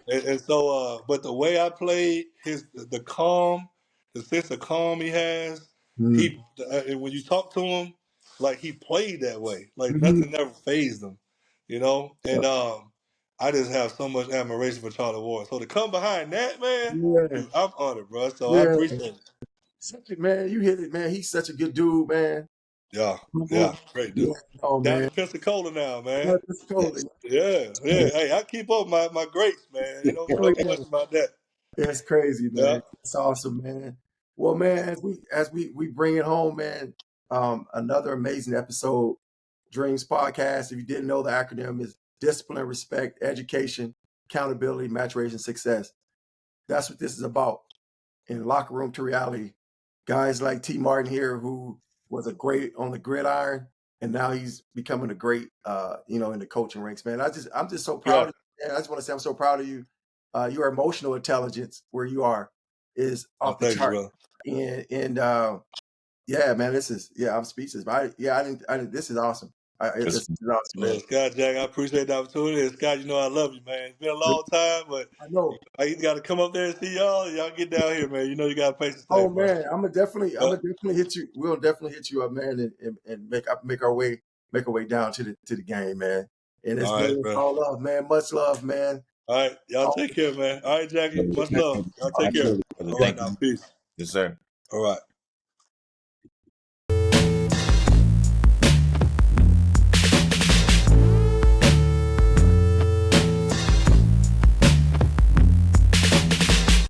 And so, but the way I played, the calm, the sense of calm he has,
Mhm.
and when you talk to him, like he played that way, like
Mhm.
nothing ever phased him, you know. And I just have so much admiration for Charlie Ward. So to come behind that man,
Yeah.
dude, I'm honored, bro. So I
Yeah.
appreciate it.
Man, you hit it, man. He's such a good dude, man.
Yeah, great
Yeah.
dude.
Oh
Down
man.
in Pensacola now, man.
Yeah, that's cool.
Yeah. Hey, I keep up my greats, man. You know,
Oh,
no
yeah.
question about that.
It's crazy,
Yeah.
man. It's awesome, man. Well, man, as we bring it home, man, another amazing episode, Dreams Podcast. If you didn't know, the acronym is discipline, respect, education, accountability, maturation, success. That's what this is about. In locker room to reality. Guys like T. Martin here, who was a great on the gridiron, and now he's becoming a great, in the coaching ranks, man. I'm just so proud of you, man. I just want to say I'm so proud of you. Your emotional intelligence where you are is
Oh,
off the
thank you,
chart.
brother.
And yeah, man, I'm speechless. But I didn't. This is awesome. This is awesome,
Well,
man.
Scott Jack, I appreciate the opportunity. And Scott, you know I love you, man. It's been a long time, but
I know.
I either got to come up there and see y'all. Y'all get down here, man. You know you got a place to stay,
Oh
bro.
man, I'm gonna definitely
Yep.
hit you. We'll definitely hit you up, man, and make our way down to the game, man. And
All right,
it's
bro.
all love, man. Much love, man.
All right, y'all
All
take care, man. All right, Jackie. Much love. Y'all take care.
Absolutely, brother.
All right,
Thank
now.
you.
Peace.
Yes, sir.
All right.